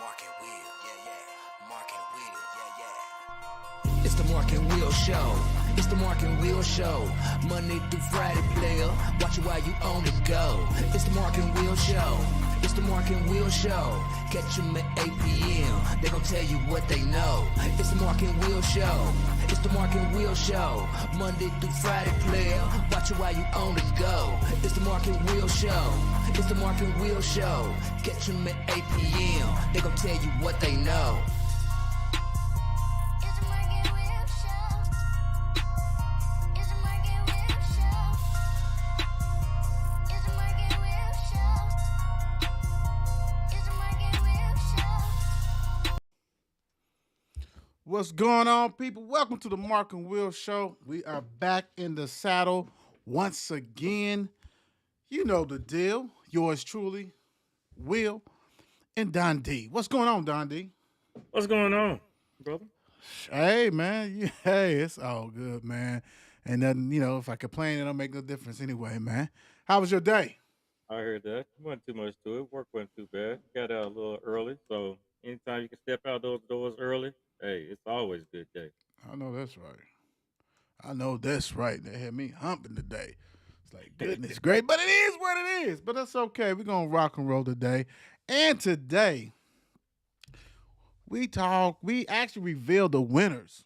Mark and Will, yeah, yeah. Mark and Will, yeah, yeah. It's the Mark and Will Show. It's the Mark and Will Show. Monday through Friday, player. Watch it while you on the go. It's the Mark and Will Show. It's the Mark and Will Show. Catch them at 8 p.m. They gon' tell you what they know. It's the Mark and Will Show. It's the Mark and Will Show. Monday through Friday, player. Watch it while you on the go. It's the Mark and Will Show. It's the Mark and Will Show. Catch them at 8 p.m. They gon' tell you what they know. It's the Mark and Will Show. It's the Mark and Will Show. It's the Mark and Will Show. It's the Mark and Will Show. What's going on, people? Welcome to the Mark and Will Show. We are back in the saddle once again. You know the deal. Yours truly, Will and Don D. What's going on, Don D? What's going on, brother? Hey, man. Hey, it's all good, man. And then, if I complain, it don't make no difference anyway, man. How was your day? I heard that. Wasn't too much to it. Work wasn't too bad. Got out a little early, so anytime you can step out those doors early, hey, it's always a good day. I know that's right. I know that's right. They had me humping today. It's like, goodness great, but it is what it is. But that's okay. We're going to rock and roll today. And today, we actually revealed the winners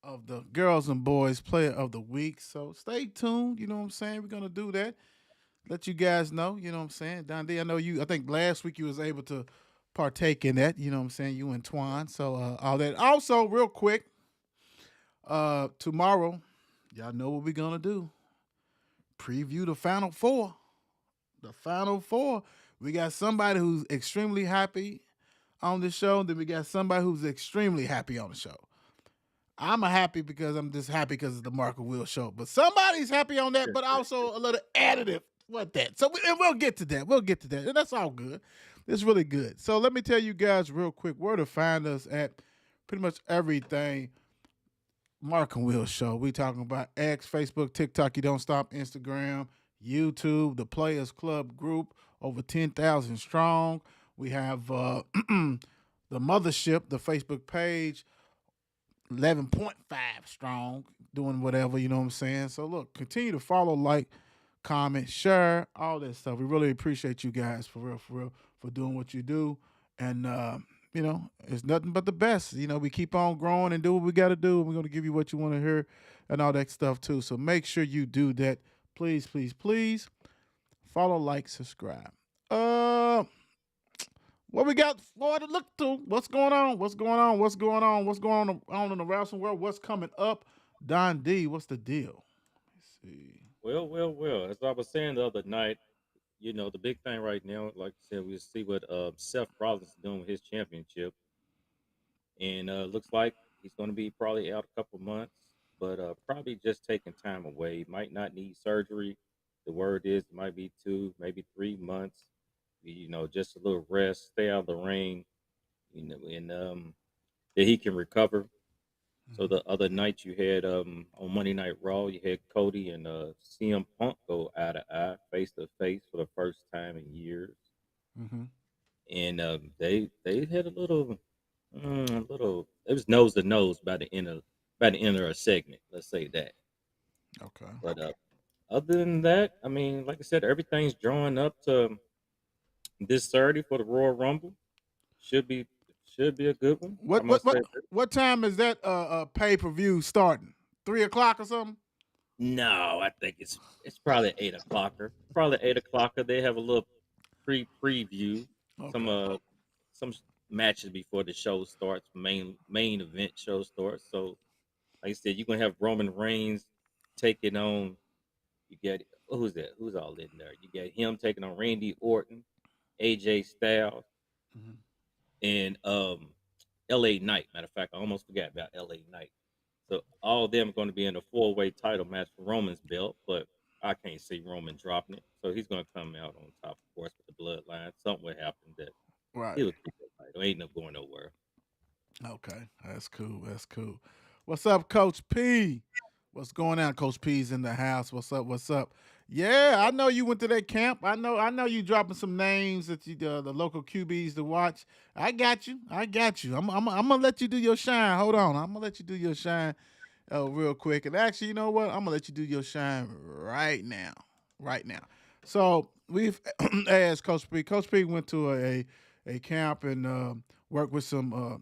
of the Girls and Boys Player of the Week. So stay tuned. You know what I'm saying? We're going to do that. Let you guys know. You know what I'm saying? Don D, I think last week you was able to partake in that. You know what I'm saying? You and Twan. So all that. Also, real quick, tomorrow, y'all know what we're going to do. Preview the Final Four. The Final Four. We got somebody who's extremely happy on the show. Then we got somebody who's extremely happy on the show. I'm happy because I'm just happy because it's the Mark and Will Show. But somebody's happy on that, but also a little additive with that. So we'll get to that. We'll get to that. And that's all good. It's really good. So let me tell you guys real quick where to find us at pretty much everything Mark and Will Show. We talking about X, Facebook, TikTok, You Don't Stop, Instagram, YouTube, the Players Club group, over 10,000 strong. We have the Mothership, the Facebook page, 11.5 strong, doing whatever, you know what I'm saying? So look, continue to follow, like, comment, share, all that stuff. We really appreciate you guys for real, for doing what you do. And it's nothing but the best. We keep on growing and do what we got to do. And we're going to give you what you want to hear and all that stuff too. So make sure you do that. Please, please, please follow, like, subscribe. What we got for to look to? What's going on? What's going on? What's going on? What's going on in the wrestling world? What's coming up? Don D, what's the deal? Let's see. Well. As I was saying the other night, the big thing right now, like I said, we see what Seth Rollins is doing with his championship, and looks like he's going to be probably out a couple months, but probably just taking time away. Might not need surgery. The word is it might be 2, maybe 3 months. Just a little rest, stay out of the ring, and that he can recover. So the other night you had on Monday Night Raw, you had Cody and CM Punk go eye to eye, face to face for the first time in years, Mm-hmm. and they had it was nose to nose by the end of a segment. Let's say that. Okay. But other than that, I mean, like I said, everything's drawing up to this Saturday for the Royal Rumble. Should be a good one. I What what must what say. what time is that pay-per-view starting? 3 o'clock or something? No, I think it's probably 8 o'clocker. Probably 8 o'clocker. They have a little preview, some Okay. some matches before the show starts. Main event show starts. So like I said, you're gonna have Roman Reigns taking on. You get who's that? Who's all in there? You get him taking on Randy Orton, AJ Styles, Mm-hmm. and LA Knight. Matter of fact, I almost forgot about LA Knight. So all of them are going to be in a 4-way title match for Roman's belt, but I can't see Roman dropping it. So he's going to come out on top, of course, with the bloodline. Something will happen that Right. he'll keep that title. Ain't no going nowhere. Okay. That's cool. That's cool. What's up, Coach P? What's going on? Coach P's in the house. What's up? What's up? Yeah, I know you went to that camp. I know you dropping some names that the local QBs to watch. I got you. I got you. I'm gonna let you do your shine. Hold on. I'm gonna let you do your shine real quick. And actually, you know what? I'm gonna let you do your shine right now. Right now. So we've asked Coach P. Coach P went to a camp and worked with some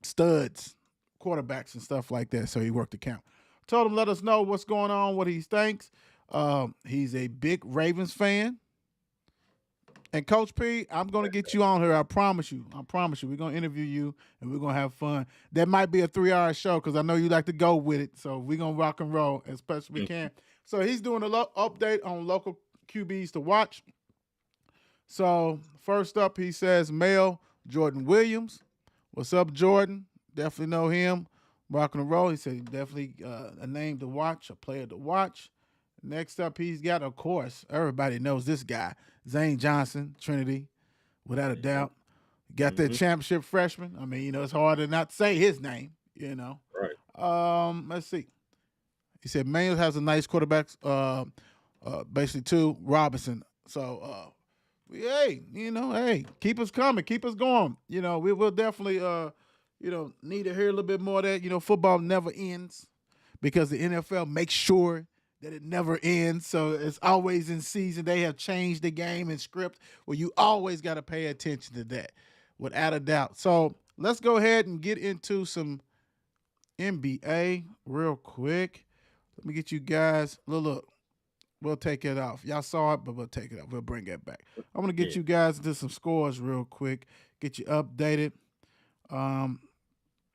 studs, quarterbacks and stuff like that. So he worked the camp. Told him let us know what's going on, what he thinks. He's a big Ravens fan. And Coach P, I'm gonna get you on here. I promise you. I promise you. We're gonna interview you and we're gonna have fun. That might be a 3 hour show because I know you like to go with it. So we're gonna rock and roll as best we Mm. can. So he's doing a update on local QBs to watch. So first up, he says male Jordan Williams. What's up, Jordan? Definitely know him. Rock and roll. He said definitely a name to watch, a player to watch. Next up, he's got, of course, everybody knows this guy, Zane Johnson, Trinity, without a Yeah. doubt. Got that Hmm. championship freshman. I mean, it's hard to not say his name, you know. Right. Let's see. He said Manuel has a nice quarterback, basically too, Robinson. So, hey, hey, keep us coming, keep us going. We will definitely, need to hear a little bit more of that. Football never ends because the NFL makes sure that it never ends. So it's always in season. They have changed the game and script where you always got to pay attention to that, without a doubt. So let's go ahead and get into some NBA real quick. Let me get you guys. Look, we'll take it off. Y'all saw it, but we'll take it off. We'll bring it back. I'm gonna get Yeah. you guys into some scores real quick. Get you updated. Um,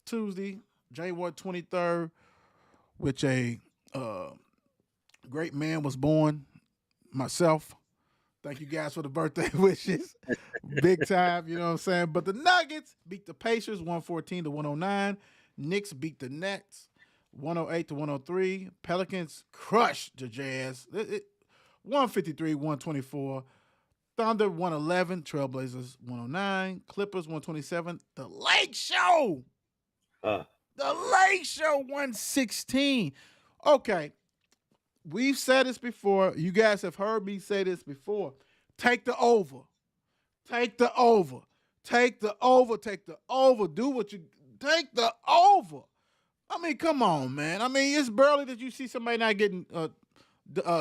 Tuesday, January 23rd, which a uh, great man was born. Myself. Thank you guys for the birthday wishes. Big time, you know what I'm saying? But the Nuggets beat the Pacers 114 to 109. Knicks beat the Nets 108 to 103. Pelicans crushed the Jazz 153 124. Thunder 111. Trailblazers 109. Clippers 127. The Lake Show. Uh, The Lake Show 116. Okay, we've said this before. You guys have heard me say this before. Take the over. Take the over. Take the over. Take the over. Do what you take the over. I mean, come on, man. I mean, it's barely that you see somebody not getting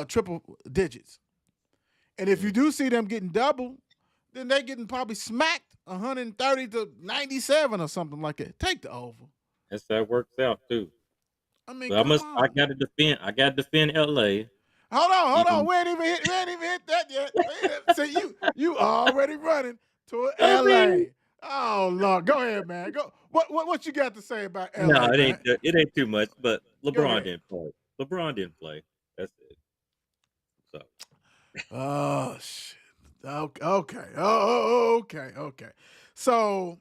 triple digits. And if you mm, do see them getting double, then they getting probably smacked 130 to 97 or something like that. Take the over. that's how it works out too. I mean, But I come must. I on. got to defend. I got to defend LA. Hold on. Even. We ain't even hit that yet. See, you already running to I mean, LA. Oh Lord, go ahead, man. Go. What you got to say about no, LA, it ain't. man? It ain't too much. But Go LeBron ahead. didn't play. LeBron didn't play. That's it. So Oh shit. Okay. Okay. Okay. So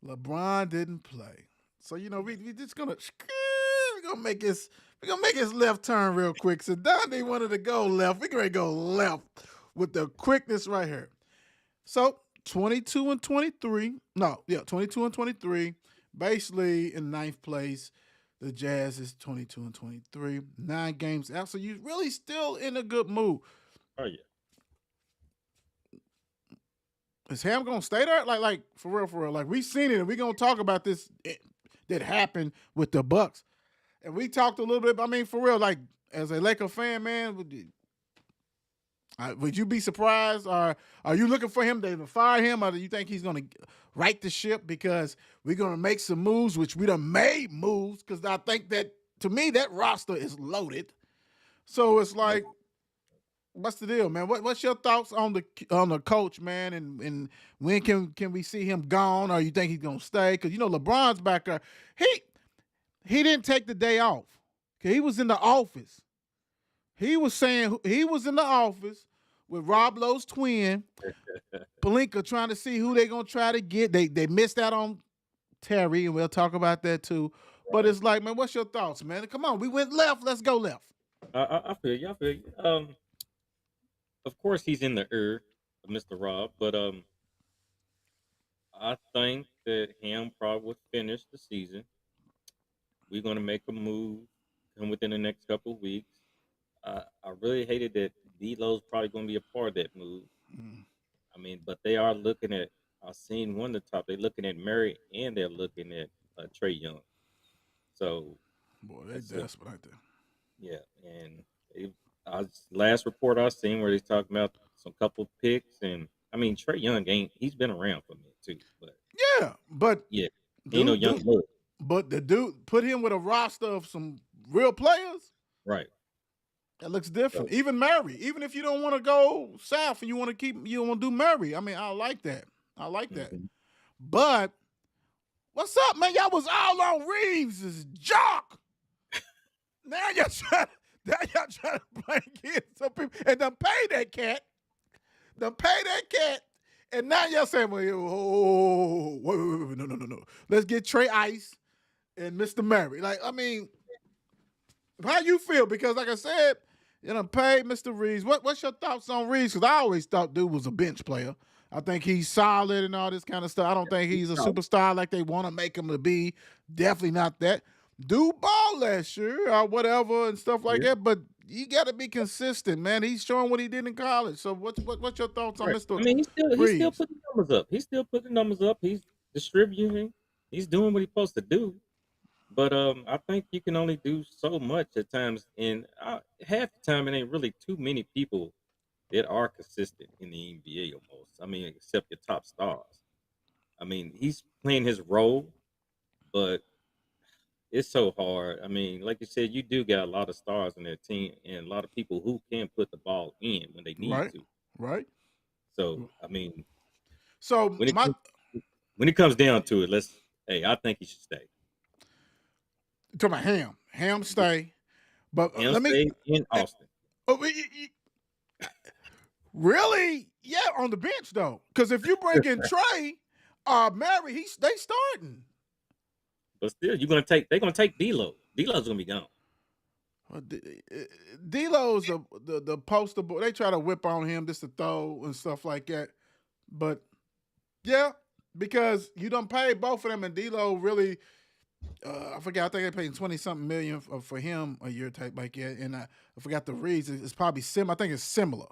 LeBron didn't play. So we just gonna we're gonna make his left turn real quick. So Donnie wanted to go left. We're gonna go left with the quickness right here. So 22 and 23. No, yeah, 22 and 23. Basically in ninth place. The Jazz is 22 and 23. 9 games out. So you're really still in a good mood. oh yeah. Is Ham gonna stay there? Like for real, for real. Like we seen it, and we gonna talk about this that happened with the Bucks, and we talked a little bit. I mean, for real, like as a Laker fan, man, would you be surprised, or are you looking for him to even fire him, or do you think he's gonna right the ship because we're gonna make some moves, which we done made moves because I think that to me that roster is loaded. So it's Right. like what's the deal, man? What's your thoughts on the coach, man? And when can we see him gone, or you think he's gonna stay? Because LeBron's back there. He didn't take the day off. Okay, he was in the office. He was saying he was in the office with Rob Lowe's twin, Palinka, trying to see who they gonna try to get. They missed out on Terry, and we'll talk about that too. But Right. it's like, man, what's your thoughts, man? Come on, we went left. Let's go left. I feel you. I feel you. Of course he's in the ear of Mr. Rob, but I think that him probably would finish the season. We're gonna make a move come within the next couple of weeks. I really hated that D'Lo's probably going to be a part of that move. Mm. I mean, but they are looking at. I've seen one of the top. They're looking at Murray and they're looking at Trey Young. So Boy, they that's a, desperate, ain't they? yeah. And last report I seen where they talking about some couple picks, and I mean Trey Young ain't. He's been around for me too, but Yeah, but yeah, he ain't no dude, young dude, blood. but the dude put him with a roster of some real players. Right. That looks different. So Even Murray, even if you don't want to go south and you want to you want to do Murray. I mean, I like that. I like that. mhm. But what's up, man? Y'all was all on Reeves' jock. Now y'all trying, to bring in some people and then pay that cat. And now y'all saying, well, wait, no. Let's get Trey Ice and Mr. Murray. Like, I mean, how you feel? Because like I said, you know, pay Mr. Reeves. What's your thoughts on Reeves? Because I always thought dude was a bench player. I think he's solid and all this kind of stuff. I don't think he's a No, superstar like they want to make him to be. Definitely not that. Dude ball last year or whatever and stuff like yeah, that. But you got to be consistent, man. He's showing what he did in college. So what's your thoughts on right. I Mr. mean, he's still Reeves? putting numbers up. He's still putting numbers up. He's distributing. He's doing what he's supposed to do. But I think you can only do so much at times, and half the time it ain't really too many people that are consistent in the NBA almost. I mean, except your top stars. I mean, he's playing his role, but it's so hard. I mean, like you said, you do got a lot of stars on that team and a lot of people who can put the ball in when they need Right, to. right. So, I mean, So when it my comes when it comes down to it, I think he should stay. to my ham stay. But Him let me stay in Austin. oh, really, yeah, on the bench though. Because if you bring in Trey, Mary, they starting. But still, they're gonna take D'Lo. D'Lo's gonna be gone. D'Lo's the poster boy. They try to whip on him just to throw and stuff like that. But yeah, because you don't pay both of them, and D'Lo really, I forgot. I think they paid 20-something million for him a year type like that. And I forgot the reason. It's probably I think it's similar.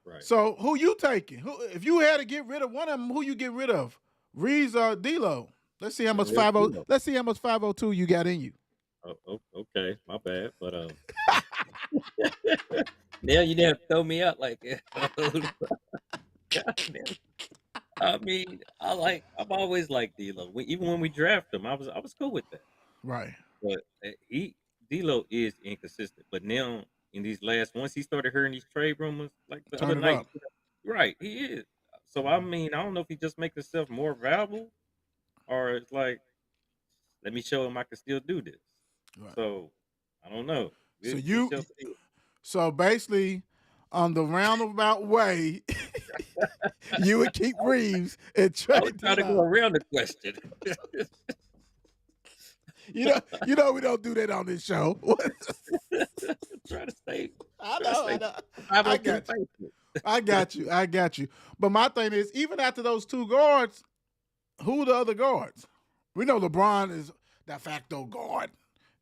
Right. So who you taking? Who if you had to get rid of one of them, who you get rid of? Reeves or D'Lo? Let's see how much It's 50. D'Lo. Let's see how much 502 you got in you. Okay, my bad. But now you didn't throw me out like that. Goddamn. I mean, I've always liked D'Lo. Even when we drafted him, I was cool with that. Right. But D'Lo is inconsistent. But now in these once he started hearing these trade rumors, like the other Turn it night, up. right, he is. So I mean, I don't know if he just makes himself more valuable, or it's like, let me show him I can still do this. Right. So I don't know. So We you shall see. so basically on the roundabout way, you would keep Reeves and I Trey was trying to go D'Lo. around the question. You know we don't do that on this show. Try to stay. I Try to know, I stay know. I 502 got you. faithful. I got you. But my thing is, even after those two guards, who are the other guards? We know LeBron is de facto guard.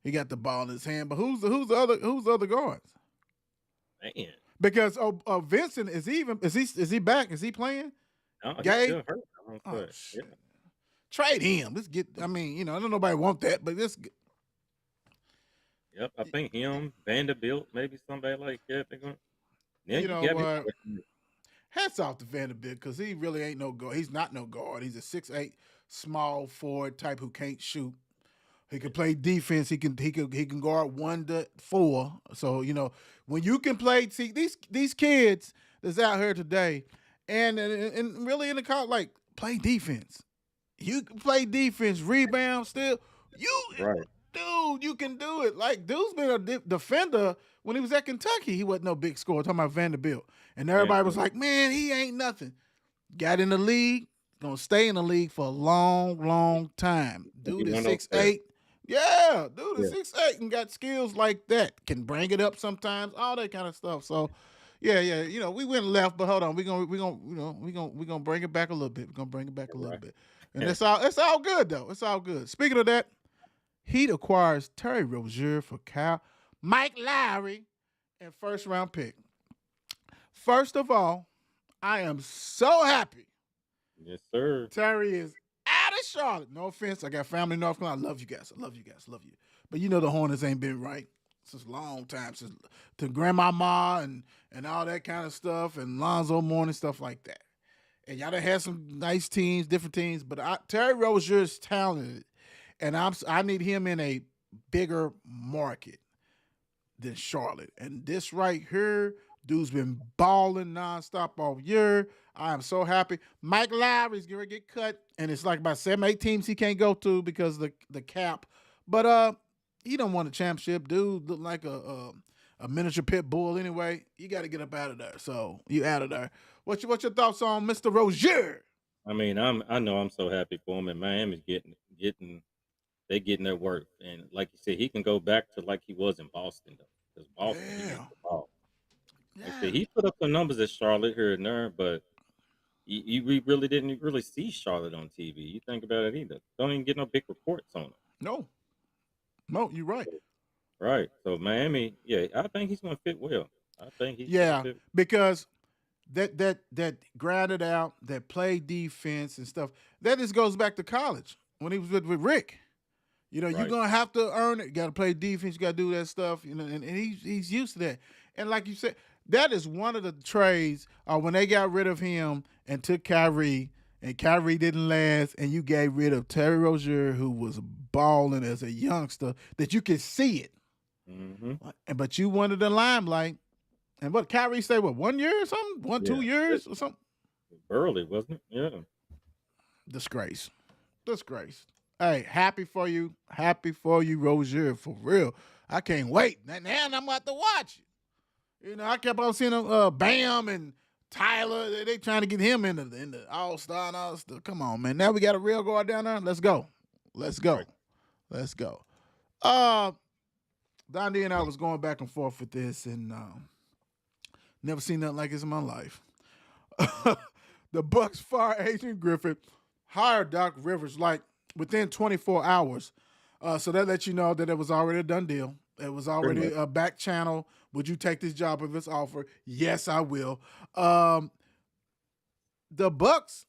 He got the ball in his hand, but who's the other guards? Man, Because Vincent is he back? Is he playing? no, he's Gabe? still hurt. I don't Oh say. shit! Yeah. Trade him. Let's get. I mean, I don't nobody want that, but let's. Yep, I think him, Vanderbilt, maybe somebody like that. They're going. Now You you know got me. what? Hats off to Vanderbilt because he really ain't no guard. He's not no guard. He's a 6'8" small forward type who can't shoot. He can play defense. He can guard 1 to 4. So when you can play, see these kids that's out here today, and really in the college, like play defense. You can play defense, rebound still. Right. Dude, you can do it. Like dude's been a defender when he was at Kentucky. He wasn't no big scorer. Talking about Vanderbilt, and everybody was like, "Man, he ain't nothing." Got in the league, gonna stay in the league for a long, long time. Dude is 6'8". Yeah, dude is Yeah. 6'8" and got skills like that. Can bring it up sometimes, all that kind of stuff. So, yeah. We went left, but hold on, we gonna bring it back a little bit. We're gonna bring it back a little Right. bit, and it's all good though. It's all good. Speaking of that, Heat acquires Terry Rozier for Mike Lowry, and first round pick. First of all, I am so happy Yes, sir. Terry is out of Charlotte. No offense, I got family in North Carolina. I love you guys. I love you guys. Love you. But you know the Hornets ain't been right since a long time, since to grandmama and all that kind of stuff, and Lonzo Mourning stuff like that. And y'all done had some nice teams, different teams, but Terry Rozier is talented, and I need him in a bigger market than Charlotte. And this right here, dude's been balling nonstop all year. I am so happy. Mike Lowry's gonna get cut, and it's like about 7, 8 teams he can't go to because of the cap. But he don't want a championship. Dude look like a miniature pit bull anyway. You got to get up out of there. So you out of there. What's your thoughts on Mr. Rozier? I mean, I know I'm so happy for him, and Miami's getting they getting their work. And like you said, he can go back to like he was in Boston though, because Boston he Yeah. gets the ball. Like I Yeah. said, he put up some numbers at Charlotte here and there, but we really didn't really see Charlotte on TV. You think about it either. Don't even get no big reports on him. No, you're right. Right. So Miami, yeah, I think he's gonna fit well. I think he's gonna Yeah, fit. because that grinded out, that play defense and stuff. That just goes back to college when he was with Rick. You know, you're Right. gonna have to earn it. You gotta play defense, you gotta do that stuff, you know, and he's used to that. And like you said, that is one of the trades when they got rid of him and took Kyrie, and Kyrie didn't last, and you gave rid of Terry Rozier, who was balling as a youngster, that you could see it. Mm-hmm. But you wanted the limelight. And what Kyrie say? What, 1 year or something? Yeah. 2 years or something? Burley, wasn't it? Yeah. Disgrace. Hey, happy for you, Rozier, for real. I can't wait. Now I'm about to watch it. You know, I kept on seeing Bam and Tyler. They trying to get him in the All Star and all stuff. Come on, man. Now we got a real guard down there. Let's go. Dondi and I was going back and forth with this, and never seen nothing like this in my life. The Bucks fire Adrian Griffin, hired Doc Rivers like within 24 hours. So that lets you know that it was already a done deal. It was already a back channel. Would you take this job if it's offered? Yes, I will. The Bucks,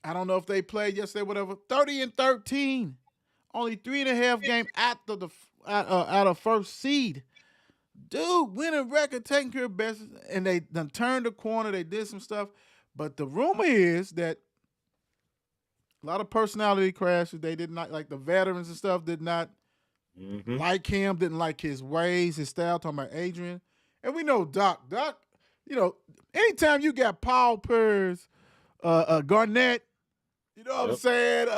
I don't know if they played yesterday, whatever. 30-13, only 3.5 games after out of first seed. Dude, winning record, taking care of business, and they done turned the corner. They did some stuff, but the rumor is that a lot of personality crashes. They did not like the veterans and stuff. Did not like him. Didn't like his ways, his style. Talking about Adrian, and we know Doc. Doc, you know, anytime you got Paul Pierce, Garnett, you know what I'm saying,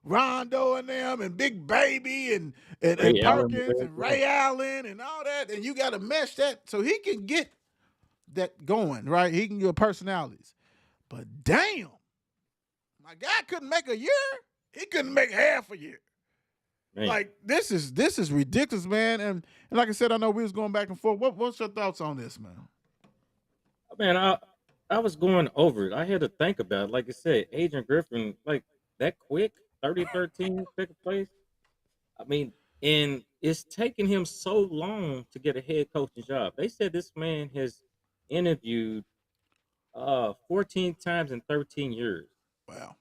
Rondo and them, and Big Baby, and Ray Allen, Perkins, and Ray Allen, and all that, and you got to mesh that so he can get that going, right? He can get personalities. But damn, my guy couldn't make a year. He couldn't make half a year. Man. Like this is ridiculous, man. And like I said, I know we was going back and forth. What's your thoughts on this, man? Man, I was going over it. I had to think about it. Like I said, Adrian Griffin, like that quick, 30-13 second place. I mean, and it's taken him so long to get a head coaching job. They said this man has interviewed 14 times in 13 years. Wow.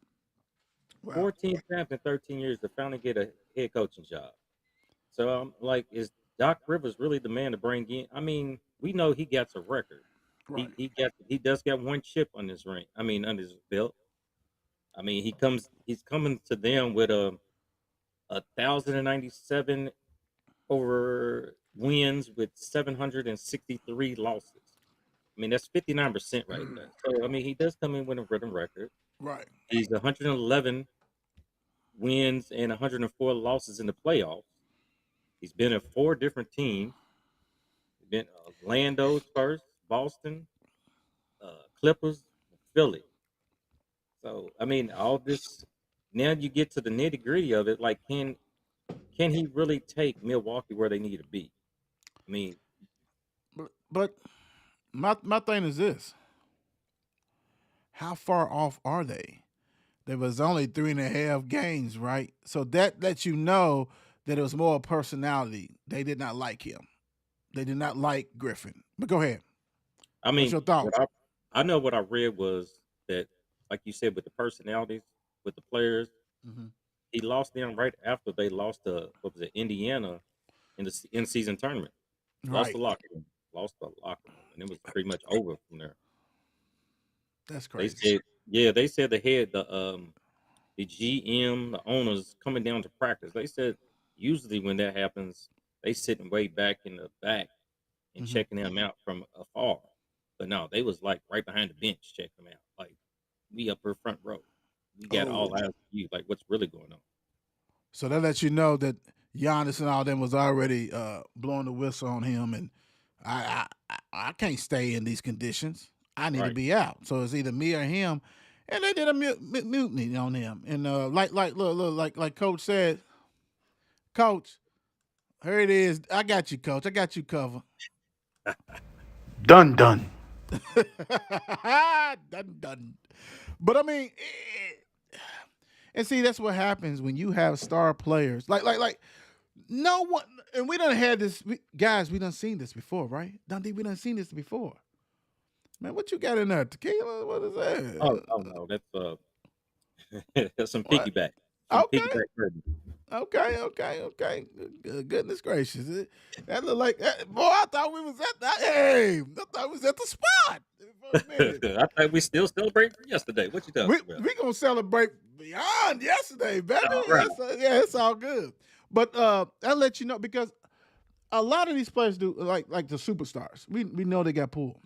14 times in 13 years to finally get a head coaching job. So I'm like, is Doc Rivers really the man to bring in? I mean, we know he got a record. Right. He does got one chip on his ring. I mean, on his belt. I mean, he's coming to them with a 1,097 over wins with 763 losses. I mean, that's 59% right there. So I mean, he does come in with a written record. Right. He's 111 wins and 104 losses in the playoffs. He's been at 4 different teams. He's been Orlando first, Boston, Clippers, Philly. So I mean, all this. Now you get to the nitty gritty of it. Like, can he really take Milwaukee where they need to be? I mean, But my thing is this: how far off are they? There was only 3.5 games, right? So that lets you know that it was more personality. They did not like him. They did not like Griffin. But go ahead. I What's mean, your thoughts? I know what I read was that, like you said, with the personalities, with the players, Hmm. he lost them right after they lost to what was it, Indiana in the in season tournament. Lost the Right. locker room, lost the locker room, and it was pretty much over from there. That's They crazy. said, yeah, they said the GM, the owners coming down to practice. They said usually when that happens, they sitting way back in the back and Hmm. checking them out from afar. But no, they was like right behind the bench checking them out. Like we up her front row. We got all Oh. eyes on you. Like what's really going on? So that lets you know that Giannis and all them was already blowing the whistle on him, and I can't stay in these conditions. I need to Right. be out. So it's either me or him, and they did a mutiny on him. And like Coach said, Coach, here it is. I got you, Coach. I got you covered. Done, done. Done, done. But I mean, and see, that's what happens when you have star players. Like no one, and we done had this, guys. We done seen this before, right? Dundee, we done seen this before. Man, what you got in there? Tequila? What is Oh, that? oh no, that's some What? piggyback, some Okay, piggyback bourbon. okay. Goodness gracious, that look like boy. I thought we was at that. Hey, I thought we was at the spot for a minute. I thought we still celebrating from yesterday. What you We talking about? we gonna celebrate beyond yesterday, baby. All right. Yeah, it's all good. But I'll let you know because a lot of these players do like the superstars. We know they got pulled.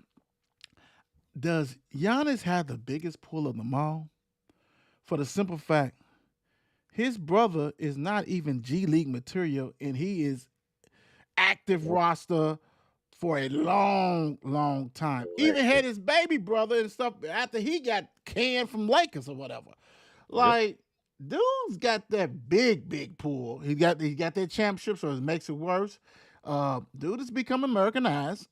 Does Giannis have the biggest pull of them all? For the simple fact, his brother is not even G League material, and he is active roster for a long time. Correct. Even had his baby brother and stuff after he got canned from Lakers or whatever. Yep. Like, dude's got that big pull. He got that championship, so it makes it worse. Dude has become Americanized.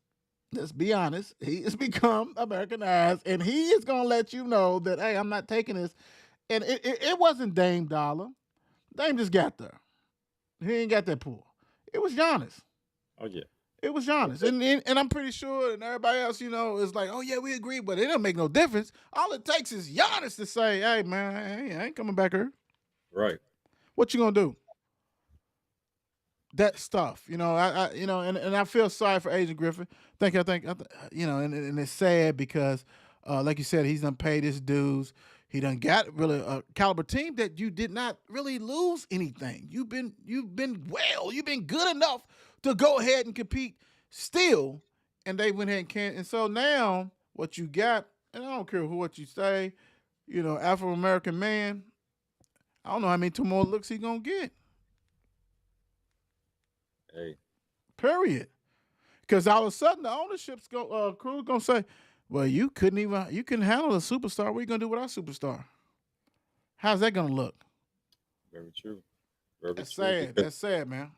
Let's be honest. He has become Americanized, and he is gonna let you know that hey, I'm not taking this. And it wasn't Dame Dollar. Dame just got there. He ain't got that pull. It was Giannis. Oh yeah. It was Giannis. And I'm pretty sure, and everybody else, is like, oh, yeah, we agree, but it don't make no difference. All it takes is Giannis to say, hey, man, I ain't coming back here. Right. What you going to do? That stuff, and I feel sorry for Agent Griffin. And it's sad because, like you said, he's done paid his dues. He done got really a caliber team that you did not really lose anything. You've been you've been good enough to go ahead and compete still, and they went ahead and can't. And so now what you got, and I don't care what you say, Afro American man. I don't know how many two more looks he gonna get. Hey. Period. Because all of a sudden the ownership's crew's gonna say, "Well, you couldn't handle a superstar. What are you gonna do with our superstar? How's that gonna look?" Very true. Very That's true. sad. Because That's sad, man.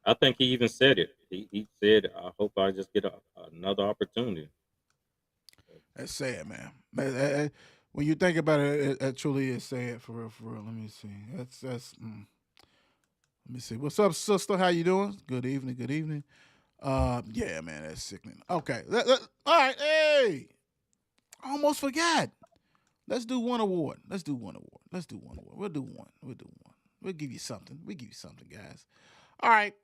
I think he even said it. He said, "I hope I just get another opportunity." That's sad, man. When you think about it, it truly is sad for real. For real. Let me see. That's. Let me see. What's up, sister? How you doing? Good evening. Good evening. Yeah, man, that's sickening. Okay. All right. Hey, I almost forgot. Let's do one award. Let's do one award. We'll do one. We'll give you something. Guys. All right.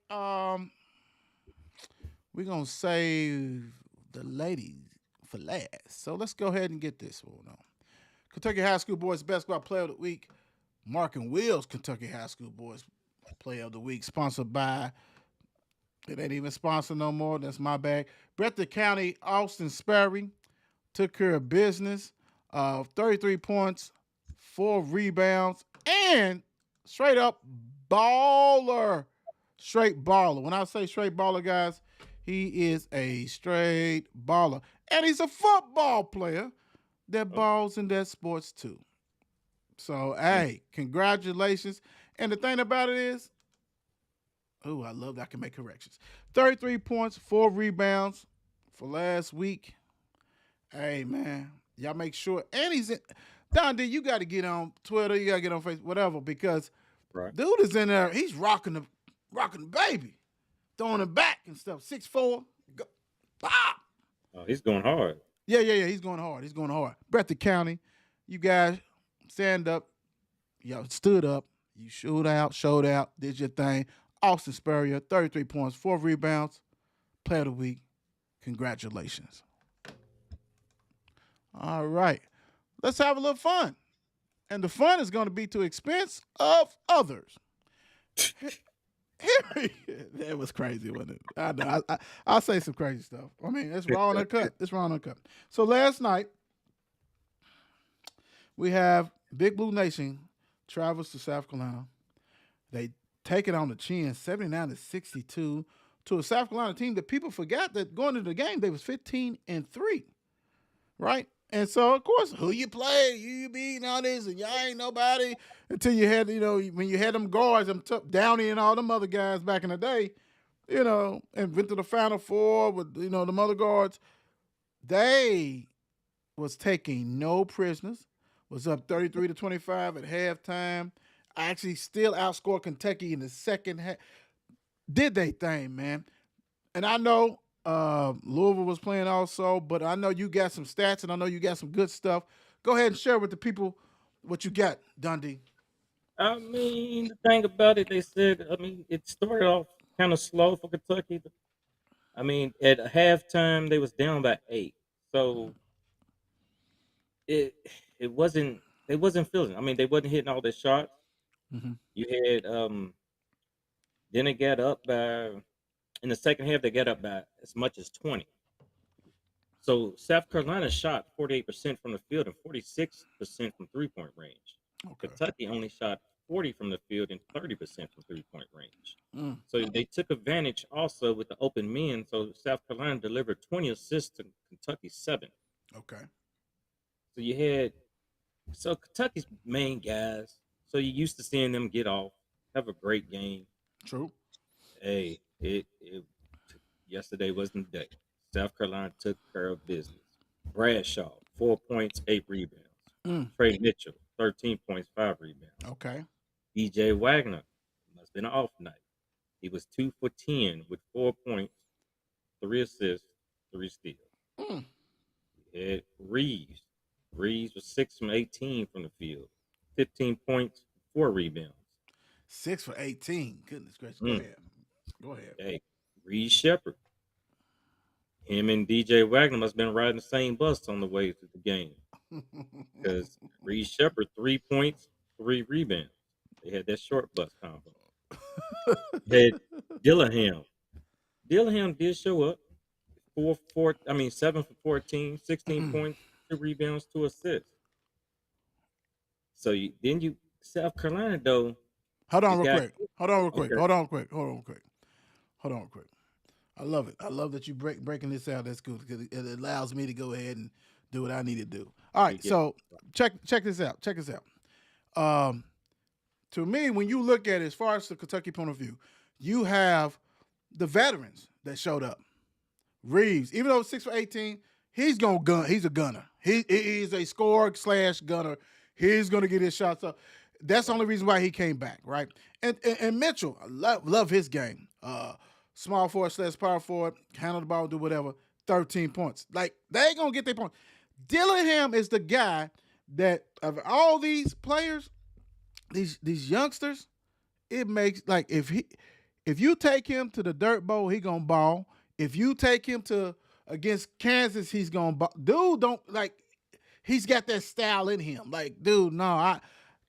We're gonna save the ladies for last. So let's go ahead and get this one on. Kentucky High School Boys Basketball Player of the Week. Mark and Will's Kentucky High School Boys Player of the Week, sponsored by. It ain't even sponsored no more. That's my bag. Breathitt County, Austin Sperry took care of business. 33 points, 4 rebounds, and straight up baller. Straight baller. When I say straight baller, guys, he is a straight baller. And he's a football player that balls in that sports too. So, hey, congratulations. And the thing about it is, oh, I love that I can make corrections. 33 points, 4 rebounds for last week. Hey, man, y'all make sure. And he's in. Don D, you got to get on Twitter. You got to get on Facebook, whatever, because Right. dude is in there. He's rocking the baby, throwing it back and stuff. 6'4", Pop. Oh, he's going hard. Yeah. He's going hard. He's going hard. Breathitt County, you guys stand up. Y'all stood up. You showed out, did your thing. Austin Spurrier, 33 points, 4 rebounds, player of the week. Congratulations. All right. Let's have a little fun. And the fun is going to be to expense of others. That was crazy, wasn't it? I know. I'll say some crazy stuff. I mean, it's raw and uncut. It's raw and uncut. So last night, we have Big Blue Nation travels to South Carolina. They take it on the chin, 79-62, to a South Carolina team that people forgot that going into the game, they was 15-3, right? And so, of course, who you play, you beat and all this, and y'all ain't nobody until you had, when you had them guards, them Downey and all them other guys back in the day, and went to the Final Four with, the other guards. They was taking no prisoners, was up 33-25 at halftime. Actually still outscored Kentucky in the second half. Did they thing, man. And I know Louisville was playing also, but I know you got some stats and I know you got some good stuff. Go ahead and share with the people what you got, Dundee. I mean, the thing about it, they said, it started off kind of slow for Kentucky. I mean, at halftime they was down by 8, so it it wasn't they wasn't feeling. I mean, they wasn't hitting all their shots. Mm-hmm. You had then they got up by in the second half they got up by as much as 20. So South Carolina shot 48% from the field and 46% from 3-point range. Okay. Kentucky only shot 40 from the field and 30% from 3-point range. Mm. So they took advantage also with the open men. So South Carolina delivered 20 assists to Kentucky 7. Okay. So you had Kentucky's main guys. So you used to seeing them get off, have a great game. True. Hey, it yesterday wasn't the day. South Carolina took care of business. Bradshaw, 4 points, 8 rebounds. Mm. Trey Mitchell, 13 points, 5 rebounds. Okay. DJ Wagner, must have been an off night. He was 2 for 10 with 4 points, 3 assists, 3 steals. Mm. You had Reeves. Reeves was 6 from 18 from the field, 15 points, 4 rebounds. 6 for 18. Goodness gracious. Go ahead. Hey, Reed Shepard. Him and DJ Wagner must have been riding the same bus on the way to the game. Because Reed Shepard, 3 points, 3 rebounds. They had that short bus combo. Had Dillingham. Dillingham did show up. 7 for 14, 16 points, 2 rebounds, 2 assists. So South Carolina though. Hold on real quick. I love it. I love that you breaking this out. That's good because it allows me to go ahead and do what I need to do. All right, so check this out. Check this out. To me, when you look at it, as far as the Kentucky point of view, you have the veterans that showed up. Reeves, even though 6 for 18, he's gonna gun. He's a gunner. He's a scorer / gunner. He's gonna get his shots up. That's the only reason why he came back, right? And Mitchell, I love his game. Small forward / power forward, handle the ball, do whatever. 13 points. Like they ain't gonna get their points. Dillingham is the guy that of all these players, these youngsters, it makes like if you take him to the Dirt Bowl, he gonna ball. If you take him to against Kansas, he's gonna ball. Dude, don't like. He's got that style in him. Like, dude, no,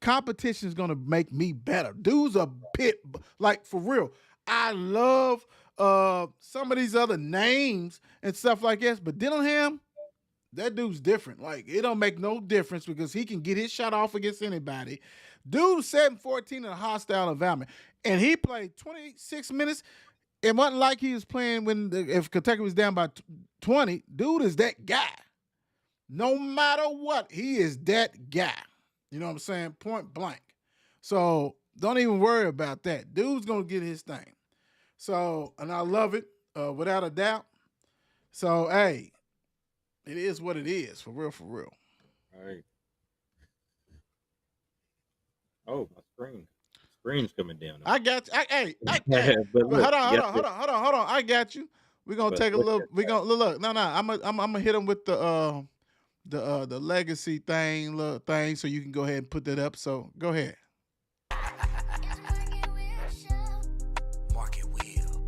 competition is gonna make me better. Dude's a pit, like for real. I love some of these other names and stuff like this, but Dillingham, that dude's different. Like, it don't make no difference because he can get his shot off against anybody. Dude, 7-14 in a hostile environment, and he played 26 minutes. It wasn't like he was playing if Kentucky was down by 20. Dude is that guy. No matter what, he is that guy. You know what I'm saying? Point blank. So don't even worry about that. Dude's going to get his thing. So, and I love it, without a doubt. So, hey, it is what it is, for real, for real. All right. Oh, my screen's coming down. I got you. Hey, But look, hold on. I got you. We're gonna But take a little. We gonna look. No, no. I'm gonna hit him with the legacy thing, little thing, so you can go ahead and put that up. So go ahead. It's a Market Wheel Show. Market wheel.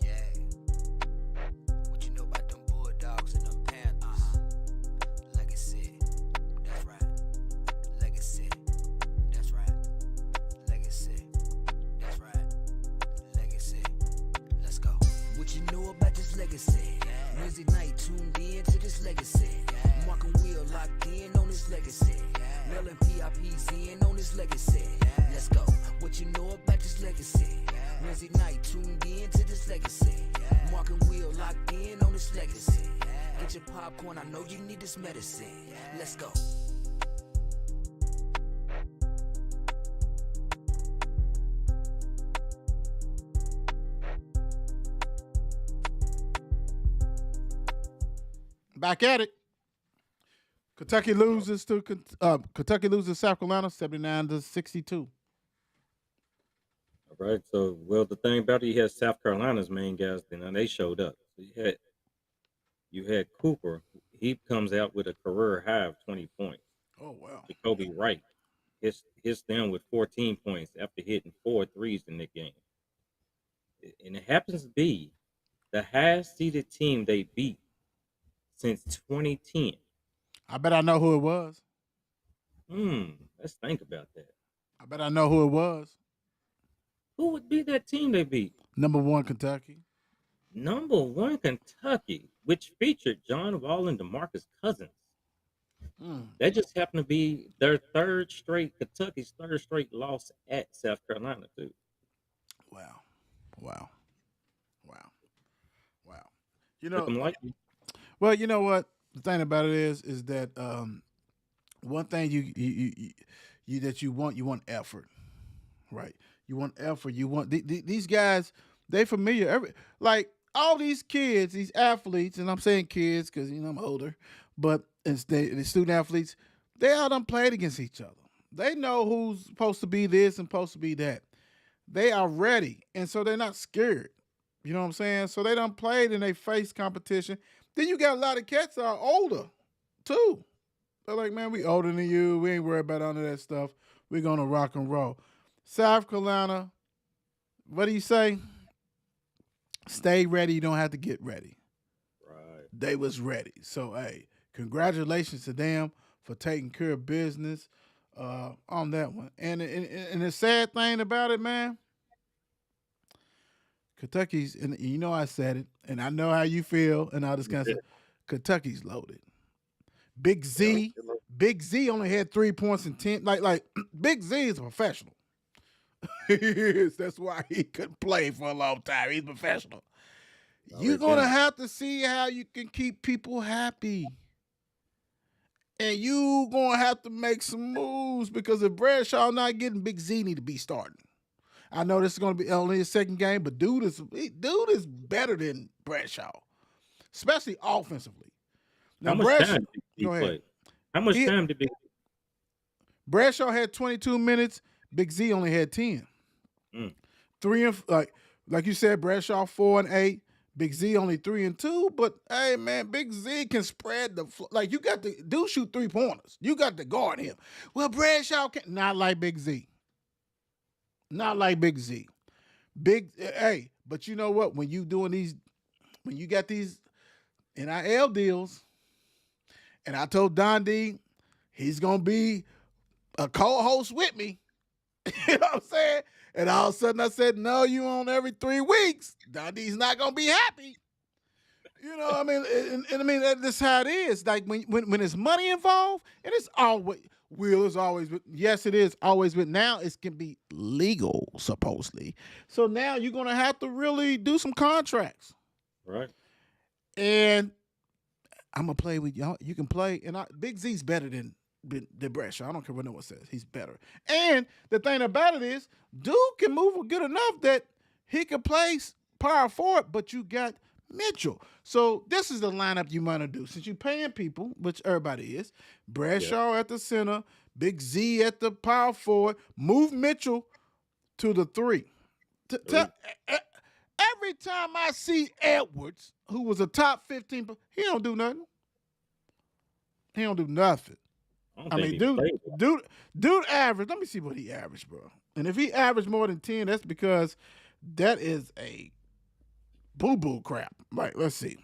Yeah. What you know about them Bulldogs and them Panthers? Legacy. That's right. Legacy. That's right. Legacy. That's right. Legacy. Let's go. What you know about this legacy? Wednesday night tuned in to this legacy. Mark and Will locked in on this legacy. Mel and PIP's in on this legacy. Let's go. What you know about this legacy? Wednesday night tuned in to this legacy. Mark and Will locked in on this legacy. Get your popcorn, I know you need this medicine. Let's go. Back at it. Kentucky loses to South Carolina 79-62. all right. So, well, the thing about it, you had South Carolina's main guys, and they showed up. So you had Cooper. He comes out with a career high of 20 points. Oh wow. Jacoby Wright hits them with 14 points after hitting 4 threes in the game. And it happens to be the highest seeded team they beat since 2010. I bet I know who it was. Let's think about that. I bet I know who it was. Who would be that team they beat? Number 1 Kentucky. Number 1 Kentucky, which featured John Wall and DeMarcus Cousins. That just happened to be their Kentucky's third straight loss at South Carolina, too. Wow. Wow. Wow. Wow. You Took know, 'em lightly. well, you know what? The thing about it is that one thing you that you want effort, right? You want effort. You want these guys. They familiar. Like all these kids, these athletes, and I'm saying kids because I'm older, but it's the student athletes. They all done played against each other. They know who's supposed to be this and supposed to be that. They are ready, and so they're not scared. You know what I'm saying? So they done played and they face competition. Then you got a lot of cats that are older, too. They're like, man, we older than you. We ain't worried about none of that stuff. We're going to rock and roll. South Carolina, what do you say? Stay ready. You don't have to get ready. Right. They was ready. So, hey, congratulations to them for taking care of business on that one. And the sad thing about it, man, Kentucky's, and I said it, and I know how you feel, and all this kind of stuff. Kentucky's loaded. Big Z only had 3 points in 10. Like Big Z is a professional. He is. That's why he couldn't play for a long time. He's professional. You're gonna have to see how you can keep people happy. And you gonna have to make some moves because if Bradshaw not getting, Big Z need to be starting. I know this is going to be only his second game, but dude is better than Bradshaw, especially offensively. Now, How much Bradshaw, time did he go ahead. play? How much time did he? Bradshaw had 22 minutes. Big Z only had 10. 3 and like you said, Bradshaw 4 and 8. Big Z only 3 and 2. But hey, man, Big Z can spread the floor. Like you got to do shoot 3-pointers. You got to guard him. Well, Bradshaw can not like Big Z. Not like Big Z. Hey, but you know what? When you got these NIL deals, and I told Don D he's gonna be a co-host with me. You know what I'm saying? And all of a sudden I said, no, you on every 3 weeks. Don D's not gonna be happy. You know, I mean, and I mean that's how it is. Like when there's money involved, and it's always yes, it is always, but now it can be legal supposedly. So now you're gonna have to really do some contracts, Right. and I'm gonna play with y'all. You can play, and Big Z's better than Bradshaw. I don't care what no one says. He's better. And the thing about it is, dude can move good enough that he can play power forward, but you got Mitchell. So this is the lineup you want to do. Since you're paying people, which everybody is, Bradshaw at the center, Big Z at the power forward, move Mitchell to the 3. every time I see Edwards, who was a top 15, he don't do nothing. He don't do nothing. I don't I think mean, he dude, played well. dude average. Let me see what he averaged, bro. And if he averaged more than 10, that's because that is a boo-boo crap. Right, let's see.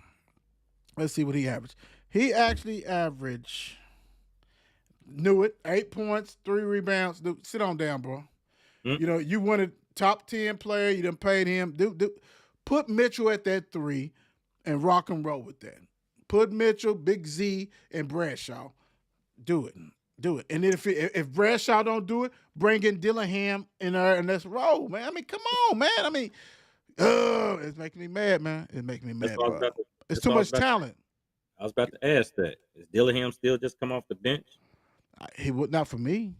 Let's see what he averaged. He actually averaged, knew it, 8 points, 3 rebounds. Dude, sit on down, bro. Mm. You know, you wanted top 10 player, you done paid him. Dude, put Mitchell at that 3 and rock and roll with that. Put Mitchell, Big Z, and Bradshaw. Do it. Do it. And if Bradshaw don't do it, bring in Dillingham in there and let's roll, man. I mean, come on, man. I mean, it's making me mad, man. It's making me That's mad, what I was bro. about to. It's That's too what I was much about. talent. I was about to ask that. Is Dillingham still just come off the bench? He would not for me.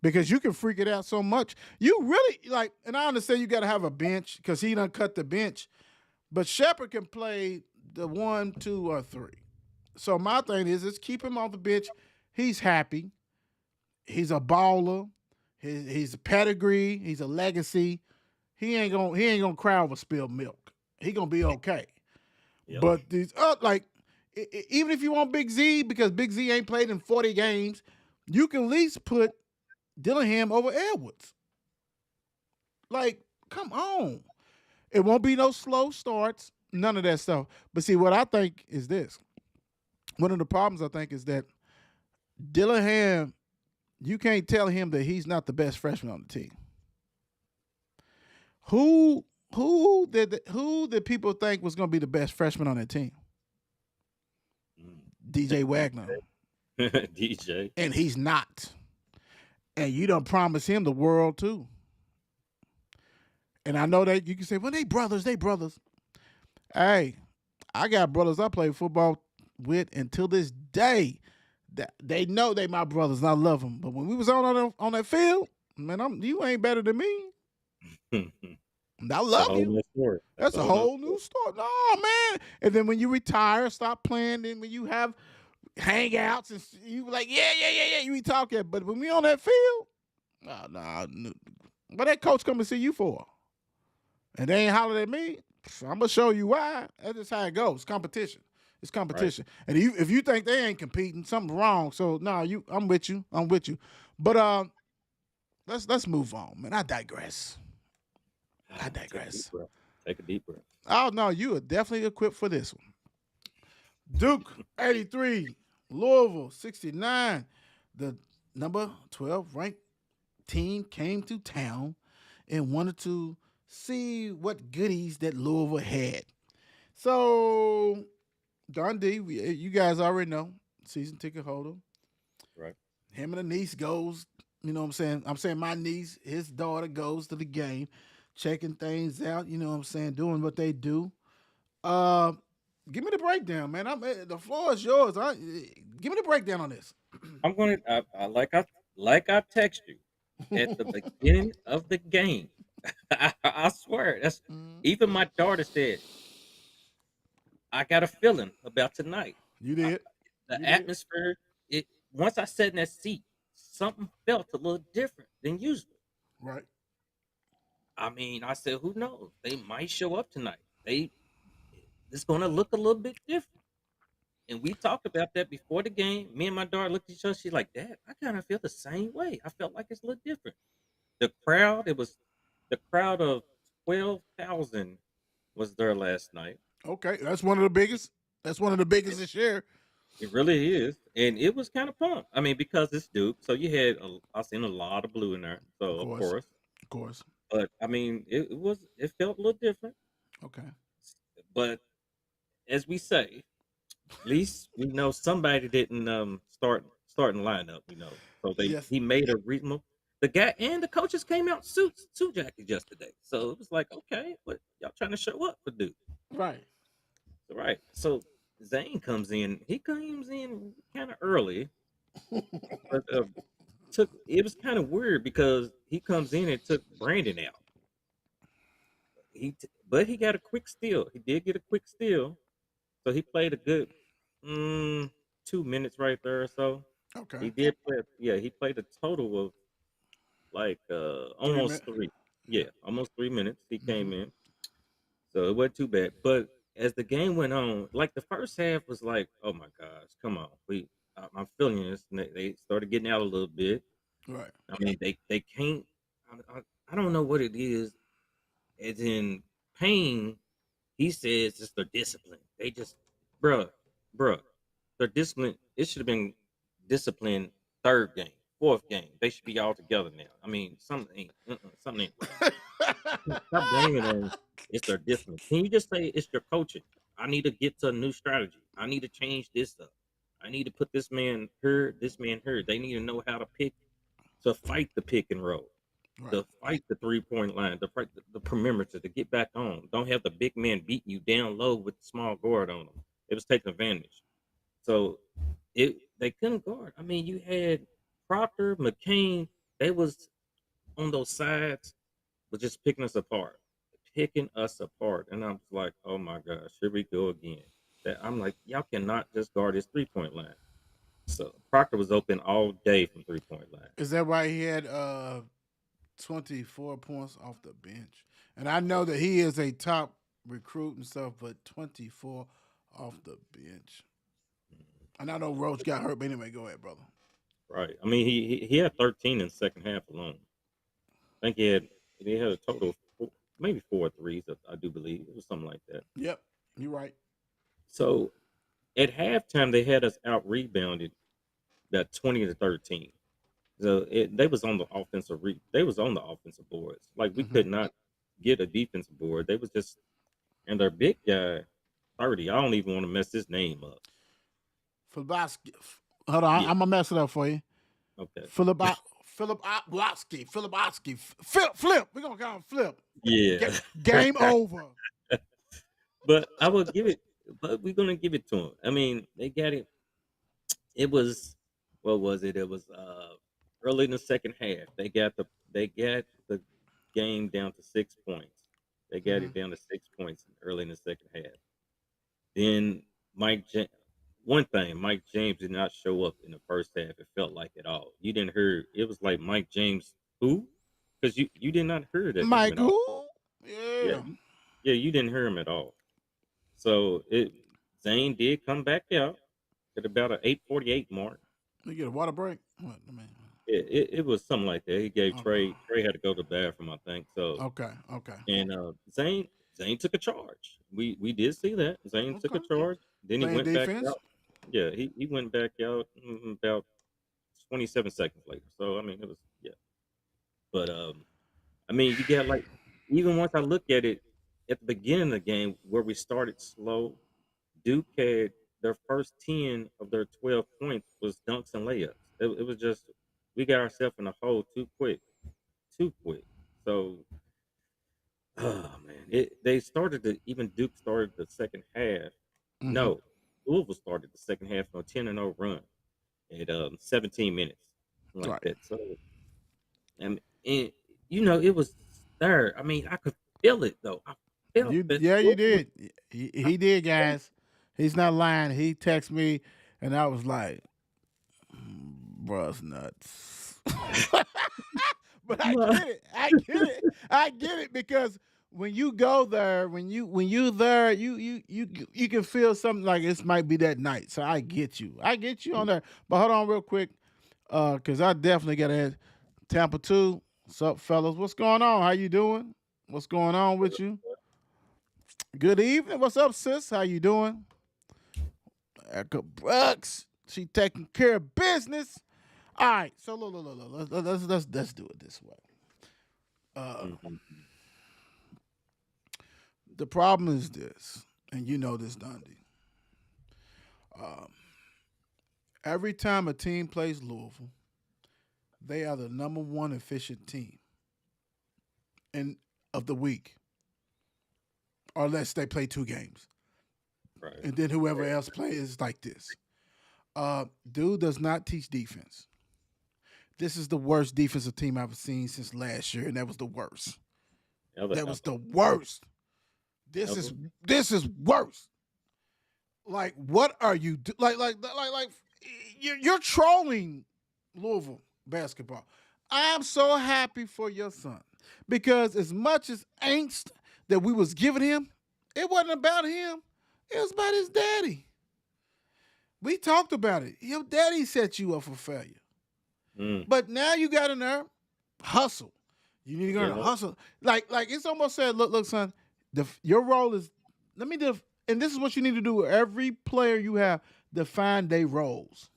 Because you can freak it out so much. You really like, and I understand you got to have a bench because he done cut the bench. But Shepard can play the 1, 2, or 3. So my thing is keep him on the bench. He's happy. He's a baller. He's a pedigree. He's a legacy. He ain't gonna cry over spilled milk. He gonna be okay. Yep. But these even if you want Big Z because Big Z ain't played in 40 games, you can at least put Dillingham over Edwards. Like, come on. It won't be no slow starts, none of that stuff. But see, what I think is this. One of the problems I think is that Dillingham, you can't tell him that he's not the best freshman on the team. Who did people think was going to be the best freshman on that team? DJ Wagner. DJ. And he's not. And you don't promise him the world too. And I know that you can say, well, they brothers. Hey, I got brothers I play football with until this day. That they know they my brothers and I love them. But when we was on that field, man, you ain't better than me. I love you. Story. That's a whole new story. No, man. And then when you retire, stop playing. Then when you have hangouts and you like, yeah, you be talking. But when we on that field, no. What that coach come to see you for? And they ain't hollering at me. I'm gonna show you why. That's just how it goes. Competition. It's competition. Right. And if you think they ain't competing, something's wrong. So I'm with you. But let's move on, man. I digress. Take a deep breath. Oh no, you are definitely equipped for this one. Duke 83, Louisville 69. The number 12 ranked team came to town and wanted to see what goodies that Louisville had. So Don D, you guys already know, season ticket holder. Right. Him and the niece goes, you know what I'm saying? I'm saying my niece, his daughter goes to the game, checking things out, you know what I'm saying, doing what they do. Give me the breakdown, man. The floor is yours. Give me the breakdown on this. I'm gonna I text you at the beginning of the game. I swear, that's even my daughter said, I got a feeling about tonight. You did. The atmosphere, once I sat in that seat, something felt a little different than usual. Right. I mean, I said, who knows? They might show up tonight. It's gonna look a little bit different. And we talked about that before the game. Me and my daughter looked at each other. She's like, Dad, I kind of feel the same way. I felt like it's a little different. The crowd, it was the crowd of 12,000 was there last night. Okay, that's one of the biggest. That's one of the biggest this year. It really is, and it was kind of pumped. I mean, because it's Duke, so you had I seen a lot of blue in there. So of course. But I mean, it felt a little different. Okay. But as we say, at least we know somebody didn't starting lineup. So he made a reasonable. The guy and the coaches came out suit jackets yesterday, so it was like, okay, what y'all trying to show up for Duke? Right. So Zane comes in. He comes in kind of early, but it was kind of weird because he comes in and took Brandon out. But he got a quick steal. He did get a quick steal, so he played a good 2 minutes right there or so. Okay. He did play. Yeah, he played a total of like almost 3. Yeah, almost 3 minutes. He came in. So it wasn't too bad. But as the game went on, like the first half was like, oh my gosh, come on, I'm feeling this. And they started getting out a little bit. Right. I mean, they can't. I don't know what it is. As in Payne, he says it's their discipline. They just, bruh, bruh, their discipline. It should have been discipline third game, fourth game. They should be all together now. I mean, something ain't right. Stop blaming on it's their discipline. Can you just say it's your coaching? I need to get to a new strategy. I need to change this up. I need to put this man here, this man here. They need to know how to fight the pick and roll, Right. to fight the 3-point line, to fight the perimeter, to get back on. Don't have the big man beating you down low with the small guard on them. It was taking advantage. So they couldn't guard. I mean, you had Proctor, McCain. They was on those sides, was just picking us apart. And I was like, oh my gosh, here we go again. That I'm like, y'all cannot just guard his 3-point line. So Proctor was open all day from 3-point line. Is that why he had 24 points off the bench? And I know that he is a top recruit and stuff, but 24 off the bench. And I know Roach got hurt, but anyway, go ahead, brother. Right. I mean, he had 13 in the second half alone. I think he had a total of maybe 4 threes. I do believe it was something like that. Yep, you're right. So at halftime, they had us out rebounded about 20-13. So they was on the they was on the offensive boards. Like we could not get a defensive board. They was just, and their big guy, 30. I don't even want to mess his name up. Filibowski. Hold on, Yeah. I'm gonna mess it up for you. Okay. Filibowski. Flip. We're gonna call him Flip. Yeah. Game over. But I will give it. But we're gonna give it to him. I mean, they got it. It was, what was it? It was early in the second half. They got the game down to 6 points. They got it down to 6 points early in the second half. Then Mike James did not show up in the first half. It felt like at all. You didn't hear. It was like Mike James who? Because you did not hear that. Mike who? Yeah, you didn't hear him at all. So Zane did come back out at about an 8:48 mark. You get a water break? What? I mean, It was something like that. He gave Okay. Trey had to go to the bathroom, I think. So okay. and Zane took a charge. We did see that. Zane took a Okay. charge. Then he Playing went defense? back out. Yeah, he went back out about 27 seconds later. So I mean it was But I mean you got like, even once I look at it at the beginning of the game where we started slow, Duke had their first 10 of their 12 points was dunks and layups. It was just, we got ourselves in a hole too quick. So, oh man, even Duke started the second half. No, Louisville started the second half on a 10-0 run at 17 minutes, like Right. that. So, and it was there. I mean, I could feel it though. I felt it. You did. He did, guys. He's not lying. He texted me, and I was like, bruh's nuts. But I get it because when you go there, when you there, you can feel something like this might be that night. So I get you on there. But hold on real quick, because I definitely got to Tampa 2. What's up, fellas? What's going on? How you doing? What's going on with you? Good evening. What's up, sis? How you doing? Erica Brooks. She taking care of business. All right. So look. Let's do it this way. The problem is this, and you know this, Dundee. Every time a team plays Louisville, they are the number one efficient team of the week, or unless they play 2 games. Right. And then whoever else plays like this. Dude does not teach defense. This is the worst defensive team I've seen since last year, and that was the worst. That was the worst. This is worse. Like, what are you do? Like you're trolling Louisville basketball. I'm so happy for your son because as much as angst that we was giving him, It wasn't about him. It was about his daddy. We talked about it. Your daddy set you up for failure. Mm. But now you got in there, hustle. You need to go to Yeah. hustle. Like it's almost said, look, son, your role is and this is what you need to do with every player you have, define their roles.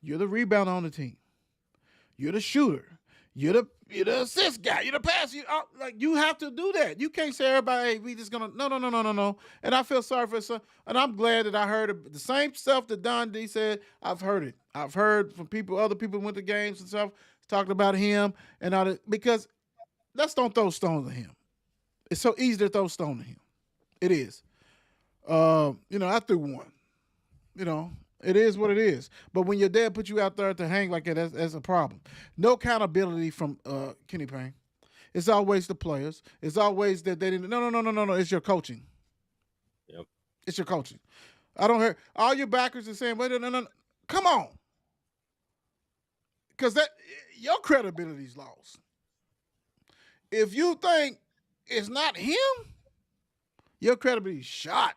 You're the rebounder on the team. You're the shooter. You're the assist guy. You're the pass. Like you have to do that. You can't say everybody, hey, we just gonna no. And I feel sorry for son. And I'm glad that I heard the same stuff that Don D said. I've heard it. I've heard from other people who went to games and stuff, talking about him and all that. Because let's don't throw stones at him. It's so easy to throw stones at him. It is. I threw one. It is what it is. But when your dad put you out there to hang like that, that's a problem. No accountability from Kenny Payne. It's always the players. It's always that they didn't. No. It's your coaching. Yep. It's your coaching. I don't hear all your backers are saying, "Wait, no. Come on," because that your credibility's lost. If you think it's not him, your credibility's shot.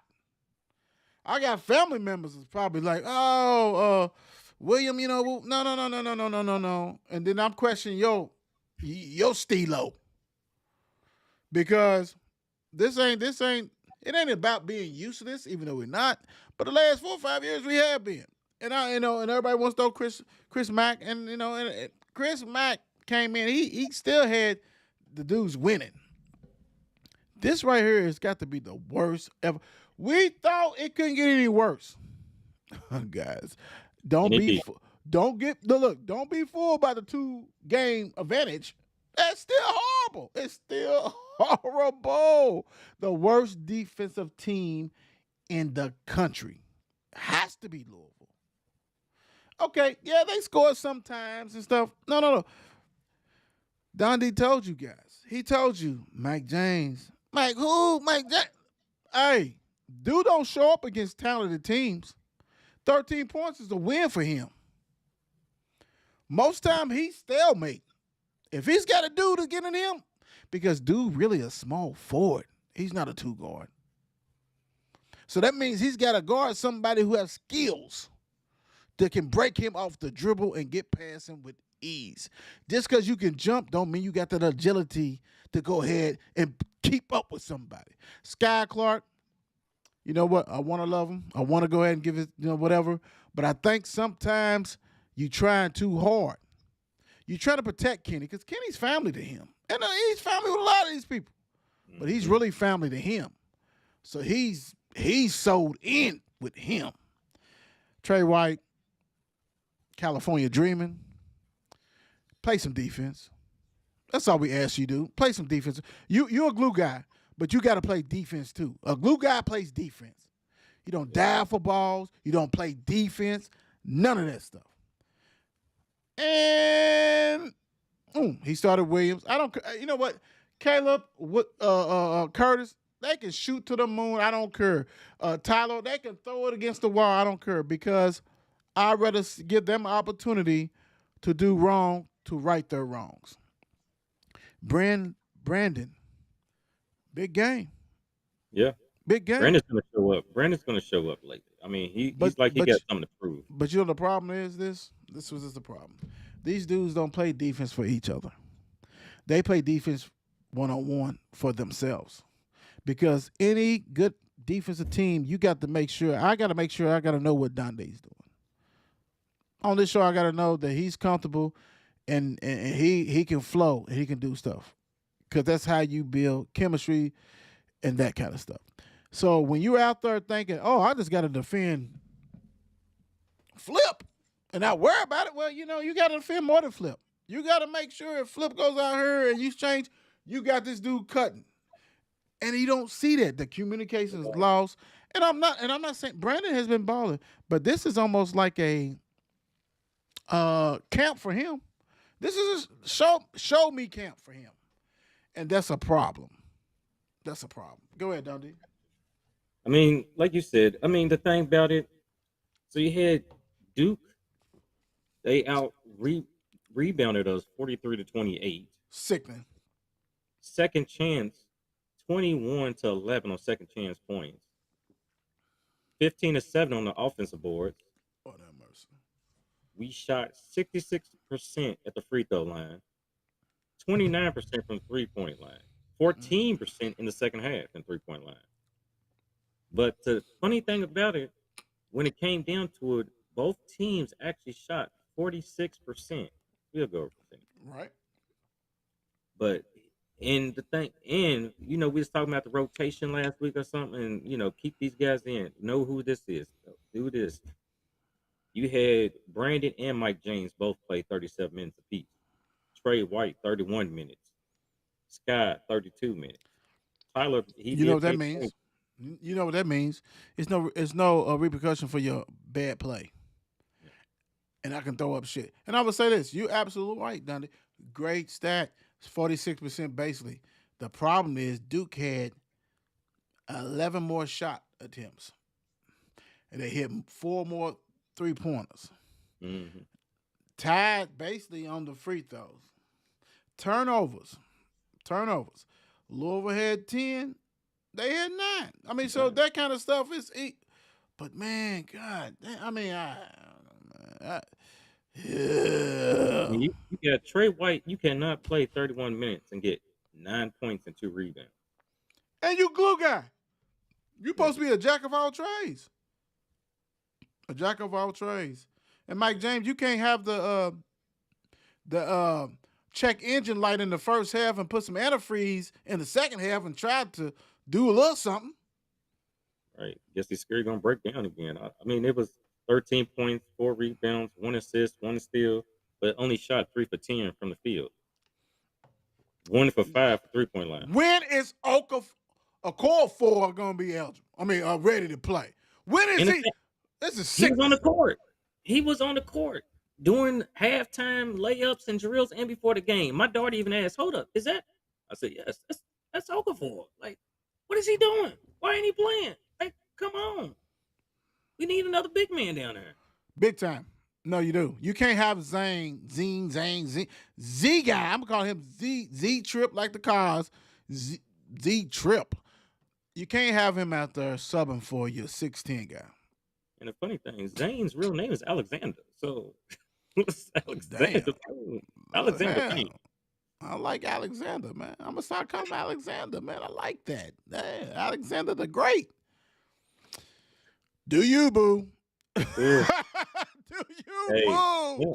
I got family members that's probably like, "Oh, William, no. And then I'm questioning your stilo. Because this ain't it ain't about being useless, even though we're not. But the last 4 or 5 years we have been. And and everybody wants to throw Chris Mack, and Chris Mack came in, he still had the dudes winning. This right here has got to be the worst ever. We thought it couldn't get any worse. Guys, don't be fooled by the 2-game advantage. That's still horrible. It's still horrible. The worst defensive team in the country has to be Louisville. Okay, yeah, they score sometimes and stuff. No. Don D told you guys. He told you, Mike James. Mike who? Mike James. Hey, dude don't show up against talented teams. 13 points is a win for him. Most time he's stalemate. If he's got a dude to get in him, because dude really a small forward. He's not a 2 guard. So that means he's got to guard somebody who has skills that can break him off the dribble and get past him with ease. Just because you can jump don't mean you got that agility to go ahead and keep up with somebody. Sky Clark, you know what? I want to love him. I want to go ahead and give it, whatever. But I think sometimes you trying too hard. You try to protect Kenny because Kenny's family to him. And he's family with a lot of these people. But he's really family to him. So he's sold in with him. Trey White, California dreaming. Play some defense. That's all we ask you to do. Play some defense. You're a glue guy, but you got to play defense too. A glue guy plays defense. You don't dive for balls. You don't play defense. None of that stuff. And he started Williams. I don't. You know what? Caleb, Curtis, they can shoot to the moon. I don't care. Tyler, they can throw it against the wall. I don't care because I'd rather give them an opportunity to do wrong to right their wrongs. Brandon, big game. Yeah. Big game. Brandon's gonna show up. Brandon's gonna show up lately. I mean, he's like he got something to prove. But the problem is this was just the problem. These dudes don't play defense for each other. They play defense one-on-one for themselves. Because any good defensive team, you got to make sure, I got to know what Donde's doing. On this show, I got to know that he's comfortable and he can flow and he can do stuff. Because that's how you build chemistry and that kind of stuff. So when you're out there thinking, oh, I just got to defend Flip and not worry about it, well, you got to defend more than Flip. You got to make sure if Flip goes out here and you change, you got this dude cutting. And you don't see that. The communication is lost. And I'm not saying Brandon has been balling, but this is almost like a camp for him. This is a show me camp for him. And that's a problem. That's a problem. Go ahead, Dundee. I mean, like you said, the thing about it, so you had Duke, they rebounded us 43-28. Sickening. Second chance, 21-11 on second chance points, 15-7 on the offensive boards. Oh, that mercy. We shot 66% at the free throw line, 29% from 3-point line, 14% in the second half in 3-point line. But the funny thing about it, when it came down to it, both teams actually shot 46% field goal percentage. Right. But and the thing, and we was talking about the rotation last week or something, and keep these guys in. Know who this is. Do this. You had Brandon and Mike James both play 37 minutes apiece. Trey White 31 minutes. Scott 32 minutes. Tyler he You know did what that play means? 20. You know what that means? It's no repercussion for your bad play. Yeah. And I can throw up shit. And I would say this: you absolutely right, Dundee. Great stat. It's 46% basically. The problem is Duke had 11 more shot attempts, and they hit 4 more 3-pointers. Mm-hmm. Tied basically on the free throws. Turnovers. Louisville had 10. They had 9. I mean, so that kind of stuff is. But man, God, I mean, I yeah. mean, you got Trey White. You cannot play 31 minutes and get 9 points and 2 rebounds. And you glue guy. You Yeah. supposed to be a jack of all trades. A jack of all trades. And Mike James, you can't have the check engine light in the first half and put some antifreeze in the second half and try to do a little something. Right. Guess he's scared gonna break down again. I mean, it was 13 points, 4 rebounds, 1 assist, 1 steal, but only shot 3 for 10 from the field. 1 for 5 for 3-point line. When is Okorafor going to be eligible? I mean, ready to play? When is And he? This is he sick. was on the court. He was on the court doing halftime layups and drills and before the game. My daughter even asked, "Hold up, is that?" I said, "Yes, that's Okafor. Like, what is he doing? Why ain't he playing? Like, come on, we need another big man down there." Big time. No, you do. You can't have Zang, Z guy. I'm gonna call him Z Trip like the cars. Z Trip. You can't have him out there subbing for your 6'10" guy. And the funny thing, Zane's real name is Alexander. So what's Alexander? Alexander Damn. Payne. I like Alexander, man. I'm gonna start calling him Alexander, man. I like that. Damn, Alexander the Great. Do you, boo? Yeah. Do you, Hey, boo? yeah.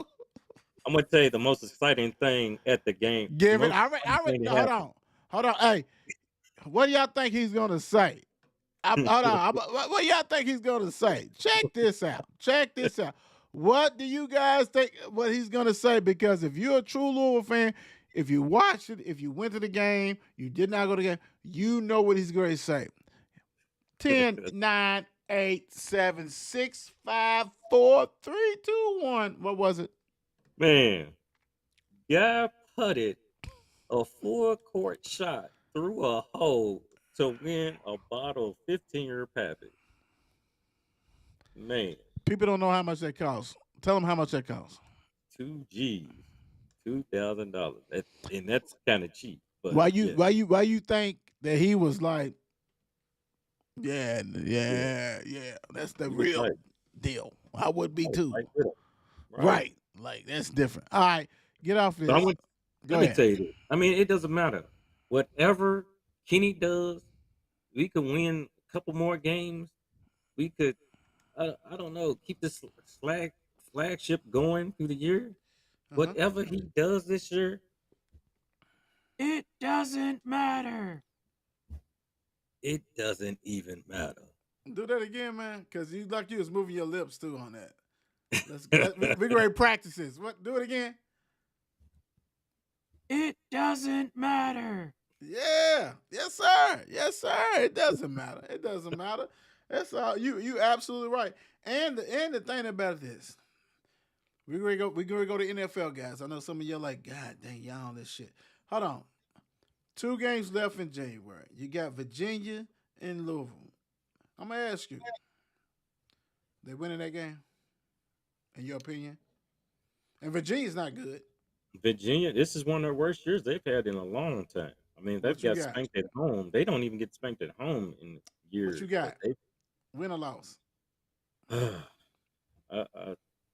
I'm gonna tell you the most exciting thing at the game. Give it. most I exciting thing that hold happened. on. Hey, what do y'all think he's gonna say? Hold on. What do y'all think he's gonna say? Check this out. What do you guys think what he's gonna say? Because if you're a true Louisville fan, if you watched it, if you went to the game, you did not go to the game, you know what he's going to say. 10, 9, 8, 7, 6, 5, 4, 3, 2, 1. What was it? Man, guy putted a full court shot through a hole to win a bottle of 15-year Pappy. Man, People don't know how much that costs. Tell them how much that costs. 2 G's, $2,000. And that's kind of cheap. But Why yeah, you think that he was like, yeah, that's the he was real like, deal. I would be I was too. right with him. Right. Like that's different. All right, get off this. So Go let me ahead. tell you this. I mean, it doesn't matter. Whatever Kenny does, we could win a couple more games. We could, I don't know, keep this flagship going through the year. Whatever he does this year, it doesn't matter. It doesn't even matter. Do that again, man, because you like you was moving your lips too on that. We great practices. What? Do it again. It doesn't matter. Yeah. Yes, sir. It doesn't matter. That's all. You absolutely right. And the thing about this, we're gonna go to NFL guys. I know some of you are like, God dang, y'all on this shit. Hold on. 2 games left in January. You got Virginia and Louisville. I'm gonna ask you, they winning that game? In your opinion? And Virginia's not good. Virginia, this is one of the worst years they've had in a long time. I mean, they've What you got got? spanked at home. They don't even get spanked at home in What you years, but got? they. Win or loss?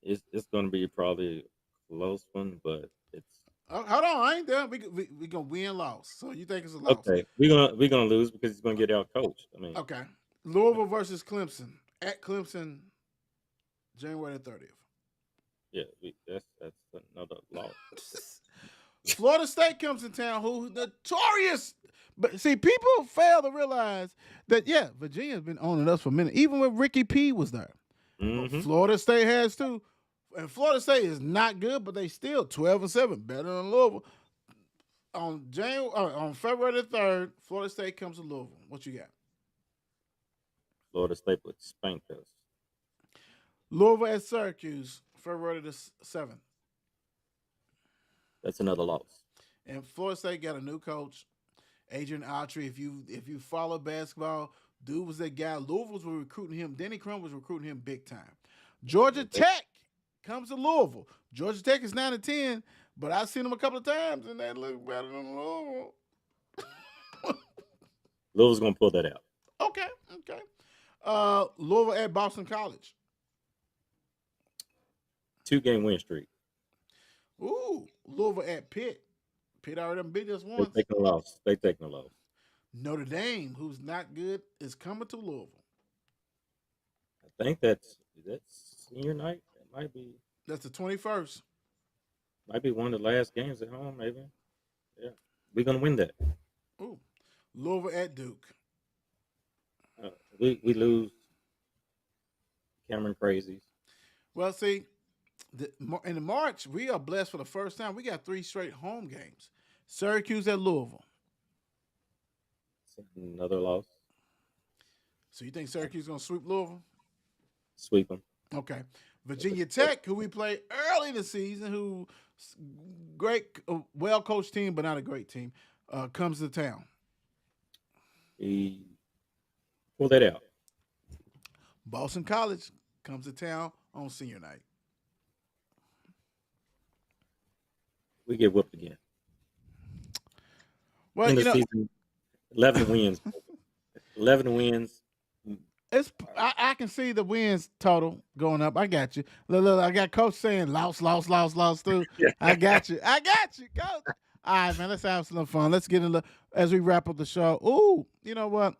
It's going to be probably a close one, but it's Oh, hold on, I ain't done. We gonna win loss. So you think it's a loss? okay. We're gonna lose because he's going to get out coached. I mean, Okay. Louisville versus Clemson at Clemson, January 30th. yeah, that's another loss. Florida State comes to town, who notorious. But see, people fail to realize that Virginia's been owning us for a minute, even when Ricky P was there. But Mm-hmm. Florida State has too. And Florida State is not good, but they still 12-7, better than Louisville. On February the 3rd, Florida State comes to Louisville. What you got? Florida State would spank us. Louisville at Syracuse, February the 7th. That's another loss. And Florida State got a new coach, Adrian Autry. If you follow basketball, dude was that guy. Louisville was recruiting him. Denny Crum was recruiting him big time. Georgia Tech comes to Louisville. Georgia Tech is 9-10, but I've seen them a couple of times and they look better than Louisville. Louisville's gonna pull that out. Okay. Louisville at Boston College. 2-game win streak. Ooh, Louisville at Pitt. Pitt already done beat us They once. taking a loss. They taking a loss. Notre Dame, who's not good, is coming to Louisville. I think that's senior night. It That's the 21st. might be one of the last games at home. Maybe. Yeah, we're gonna win that. Ooh, Louisville at Duke. We lose. Cameron crazies. Well, see, in March, we are blessed for the first time. We got 3 straight home games. Syracuse at Louisville. Another loss. So you think Syracuse is going to sweep Louisville? Sweep them. Okay. Virginia Tech, who we played early in the season, who great, well-coached team, but not a great team, comes to town. He pull that out. Boston College comes to town on senior night. We get whooped again. Well, In the season, 11 wins. 11 wins. I can see the wins total going up. I got you. Look, I got Coach saying loss too. I got you, Coach. All right, man. Let's have some fun. Let's get in as we wrap up the show. Ooh, you know what?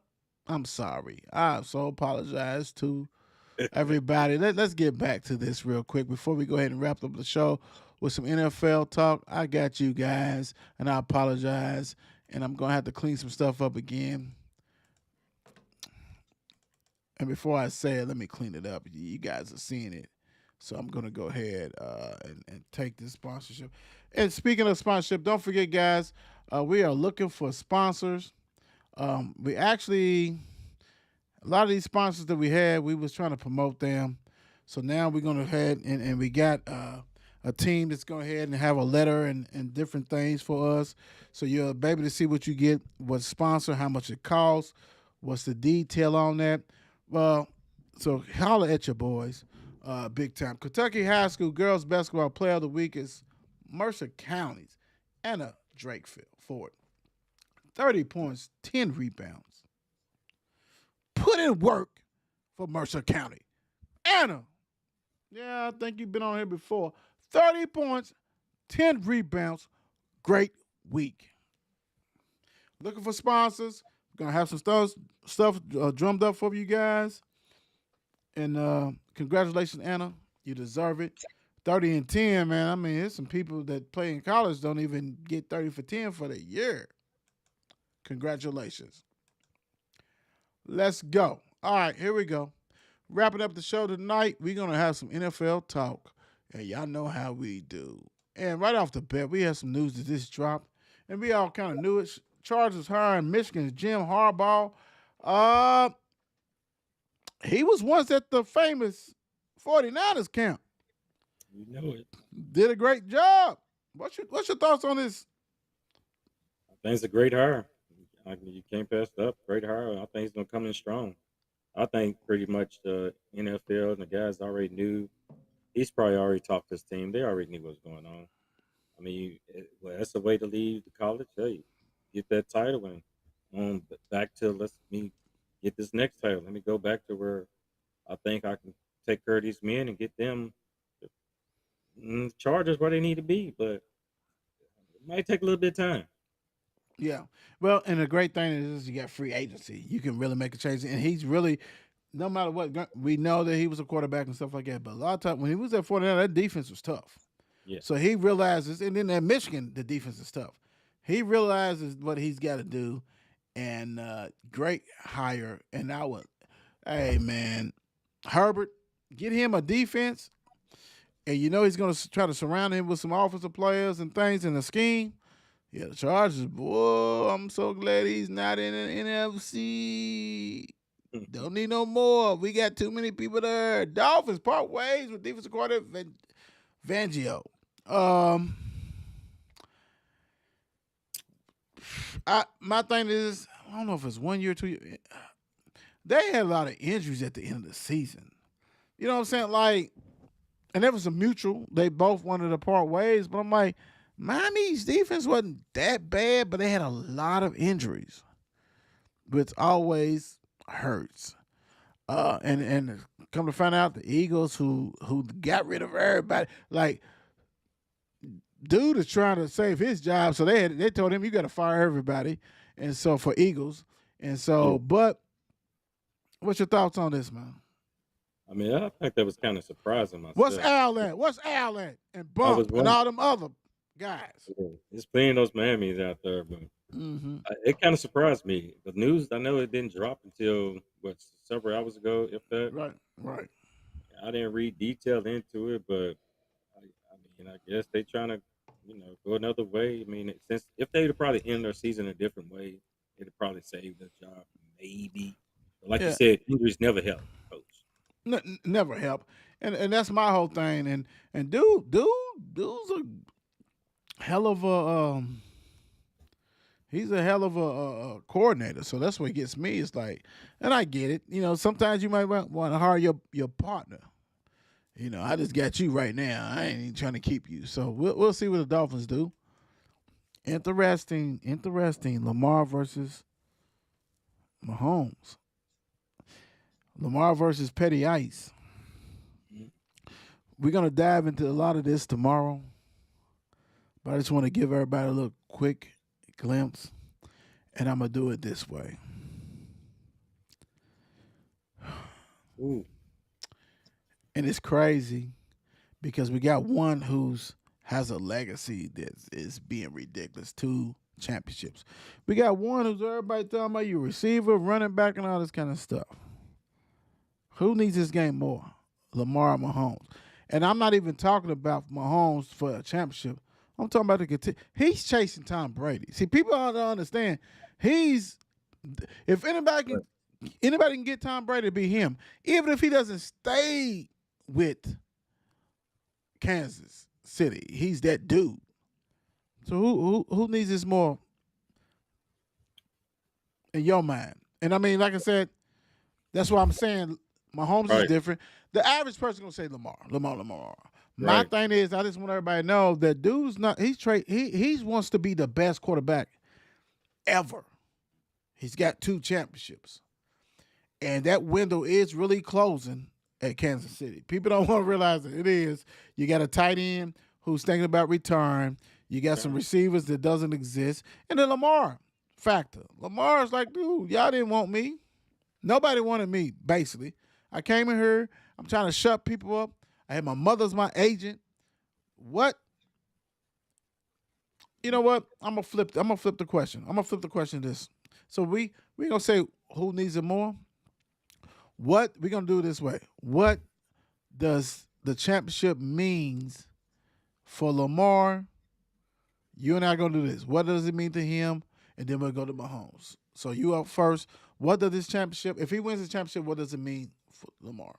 I'm sorry. I so apologize to everybody. Let's get back to this real quick before we go ahead and wrap up the show with some NFL talk. I got you guys, and I apologize, and I'm gonna have to clean some stuff up again. And before I say it, let me clean it up. You guys are seeing it, so I'm gonna go ahead and take this sponsorship. And speaking of sponsorship, don't forget, guys, we are looking for sponsors. We actually, a lot of these sponsors that we had, we was trying to promote them. So now we're going to head and we got a team that's going ahead and have a letter and different things for us. So you'll be able to see what you get, what sponsor, how much it costs, what's the detail on that. Well, so holler at your boys big time. Kentucky High School Girls Basketball Player of the Week is Mercer County's Anna Drakeford. 30 points, 10 rebounds. Put in work for Mercer County. Anna, yeah, I think you've been on here before. 30 points, 10 rebounds, great week. Looking for sponsors. We're going to have some stuff drummed up for you guys. And congratulations, Anna. You deserve it. 30 and 10, man. I mean, there's some people that play in college don't even get 30 for 10 for the year. Congratulations. Let's go. All right, here we go. Wrapping up the show tonight, we're going to have some NFL talk. And y'all know how we do. And right off the bat, we have some news that just dropped. And we all kind of knew it. Chargers hiring Michigan's Jim Harbaugh. He was once at the famous 49ers camp. You know it. Did a great job. What's your thoughts on this? I think it's a great hire. You can't pass it up. Great hire. I think he's going to come in strong. I think pretty much the NFL and the guys already knew. He's probably already talked to his team. They already knew what was going on. I mean, that's the way to leave the college. Hey, get that title and back to let's me get this next title. Let me go back to where I think I can take care of these men and get them charges where they need to be. But it might take a little bit of time. Yeah. Well, and the great thing is you got free agency. You can really make a change. And he's really, no matter what, we know that he was a quarterback and stuff like that. But a lot of times when he was at 49, that defense was tough. Yeah. So he realizes, and then at Michigan, the defense is tough. He realizes what he's got to do, and great hire. And I would, hey man, Herbert, get him a defense, and you know he's going to try to surround him with some offensive players and things in the scheme. Yeah, the Chargers, boy, I'm so glad he's not in the NFC. Don't need no more. We got too many people there. Dolphins part ways with defensive coordinator Fangio. My thing is, I don't know if it's 1 year, 2 years. They had a lot of injuries at the end of the season. You know what I'm saying? Like, and that was a mutual. They both wanted to part ways, but I'm like, Miami's defense wasn't that bad, but they had a lot of injuries, which always hurts. And come to find out, the Eagles who got rid of everybody, like dude is trying to save his job, so they told him you got to fire everybody, and so for Eagles, and so but what's your thoughts on this, man? I mean, I think that was kind of surprising myself. What's Al at? What's Al at? And I was Bump and all them other guys. It's playing those Miami's out there, but it kind of surprised me. The news, I know it didn't drop until what several hours ago, if that. Right. I didn't read detail into it, but I guess they trying to, go another way. I mean, since if they'd have probably end their season a different way, it'd have probably saved their job, maybe. But like you said, injuries never help, coach. Never help, and that's my whole thing. And dude's a hell of a he's a hell of a coordinator. So that's what gets me. It's like, and I get it. You know, sometimes you might want to hire your partner. You know, I just got you right now. I ain't even trying to keep you. So we'll see what the Dolphins do. Interesting. Lamar versus Mahomes. Lamar versus Petty Ice. We're going to dive into a lot of this tomorrow, but I just want to give everybody a little quick glimpse, and I'm going to do it this way. Ooh. And it's crazy because we got one who's has a legacy that is being ridiculous. 2 championships. We got one who's everybody talking about you receiver, running back, and all this kind of stuff. Who needs this game more? Lamar or Mahomes? And I'm not even talking about Mahomes for a championship. I'm talking about he's chasing Tom Brady. See, people don't understand. If anybody can get Tom Brady to be him, even if he doesn't stay with Kansas City, he's that dude. So who needs this more in your mind? And I mean, like I said, that's why I'm saying Mahomes is different. The average person gonna say Lamar. My thing is, I just want everybody to know that dude's not. He wants to be the best quarterback ever. He's got 2 championships, and that window is really closing at Kansas City. People don't want to realize that it is. You got a tight end who's thinking about return. You got some receivers that doesn't exist, and then Lamar factor. Lamar's like, dude, y'all didn't want me. Nobody wanted me, basically. I came in here. I'm trying to shut people up. I had my mother's my agent. What? You know what? I'm gonna flip the question. This. So we gonna say who needs it more. What we gonna do this way? What does the championship means for Lamar? You and I are gonna do this. What does it mean to him? And then we'll go to Mahomes. So you up first. What does this championship? If he wins the championship, what does it mean for Lamar?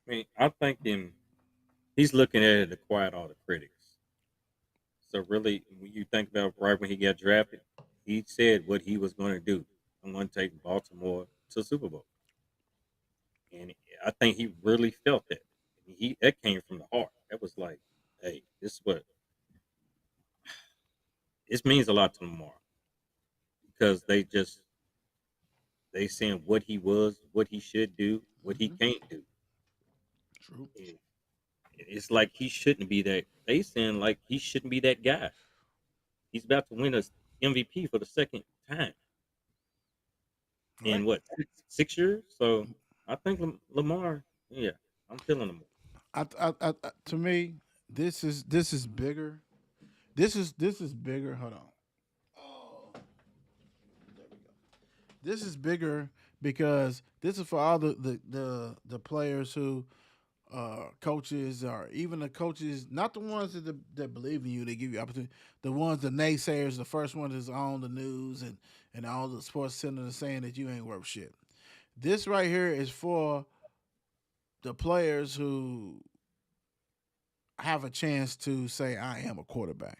I mean, I'm thinking he's looking at it to quiet all the critics. So really, when you think about right when he got drafted, he said what he was going to do. I'm going to take Baltimore to Super Bowl, and I think he really felt that. That came from the heart. That was like, hey, this is what it means a lot to Lamar because they saying what he was, what he should do, what he Hmm. can't do. True. And it's like he shouldn't be that. They saying like he shouldn't be that guy. He's about to win a MVP for the second time in Right. what 6 years. So I think Lamar, yeah, I'm feeling him. To me, this is bigger. This is bigger. Hold on. This is bigger because this is for all the players who coaches or even the coaches, not the ones that believe in you, they give you opportunity. The ones, the naysayers, the first one is on the news and all the sports centers saying that you ain't worth shit. This right here is for the players who have a chance to say, I am a quarterback.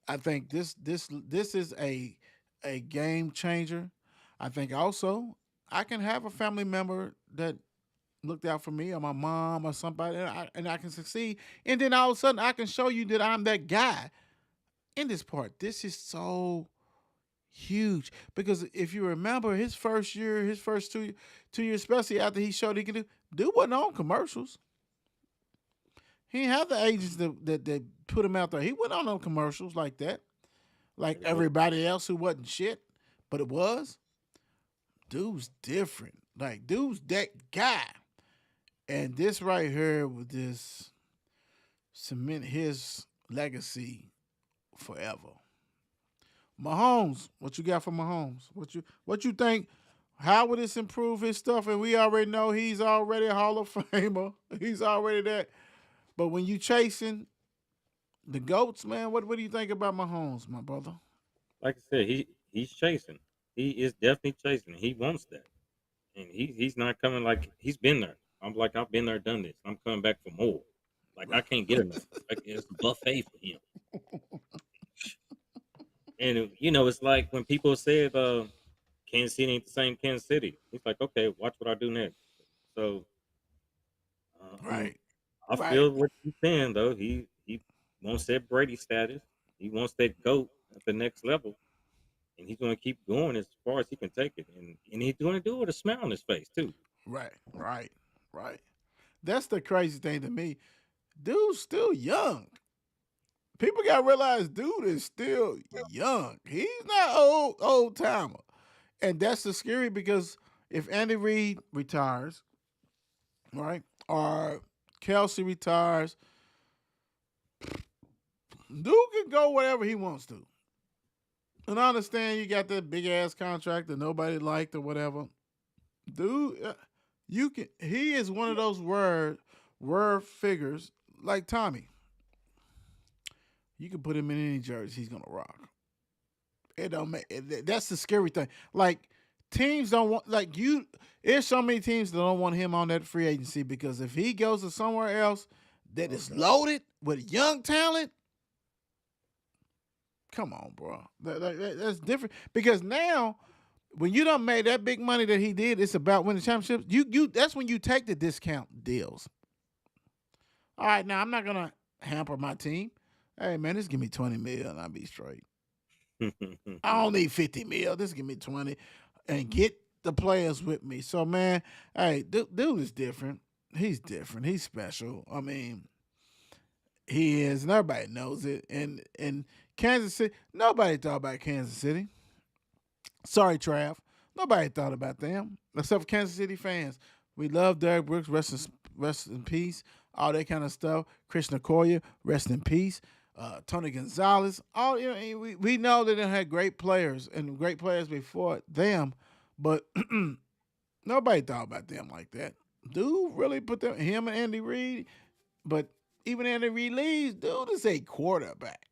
I think this is a game changer. I think also I can have a family member that looked out for me or my mom or somebody and I can succeed. And then all of a sudden I can show you that I'm that guy in this part. This is so huge because if you remember his first year, his first 2 years, especially after he showed he could do, dude wasn't on commercials. He didn't have the agents that put him out there. He went on commercials like that, like Yep. everybody else who wasn't shit, but it was. Dude's different. Like dude's that guy. And this right here would just cement his legacy forever. Mahomes, what you got for Mahomes? What you think? How would this improve his stuff? And we already know he's already a Hall of Famer. He's already that. But when you chasing the goats, man, what do you think about Mahomes, my brother? Like I said, he's chasing. He is definitely chasing. He wants that, and he's not coming like he's been there. I'm like I've been there, done this. I'm coming back for more. Like I can't get enough. Like it's a buffet for him. And it's like when people said Kansas City ain't the same Kansas City. He's like, okay, watch what I do next. So I'm Right, I right, feel what he's saying though. He wants that Brady status. He wants that goat at the next level, and he's going to keep going as far as he can take it, and he's going to do it with a smile on his face too. right, right, right. That's the crazy thing to me. Dude's still young. People got to realize dude is still young. He's not old timer. And that's the scary because if Andy Reid retires, right, or Kelsey retires, dude can go wherever he wants to. And I understand you got that big ass contract that nobody liked or whatever. Dude, you can. He is one of those word figures like Tommy. You can put him in any jersey, he's gonna rock. It don't make. That's the scary thing. Like teams don't want like you. There's so many teams that don't want him on that free agency because if he goes to somewhere else that is loaded with young talent, come on, bro. That's different because now when you don't make that big money that he did, it's about winning championships. You that's when you take the discount deals. All right, now I'm not gonna hamper my team. Hey man, just give me 20 mil and I'll be straight. I don't need 50 mil. Just give me 20 and get the players with me. So man, hey, dude is different. He's different. He's special. I mean, he is, and everybody knows it. And Kansas City, nobody thought about Kansas City. Sorry, Trav. Nobody thought about them except for Kansas City fans. We love Derek Brooks, rest in peace, all that kind of stuff. Christian Okoye, rest in peace. Tony Gonzalez, all we know that they had great players and great players before them, but nobody thought about them like that. Dude really put them him and Andy Reid, but even Andy Reid leaves, dude is a quarterback.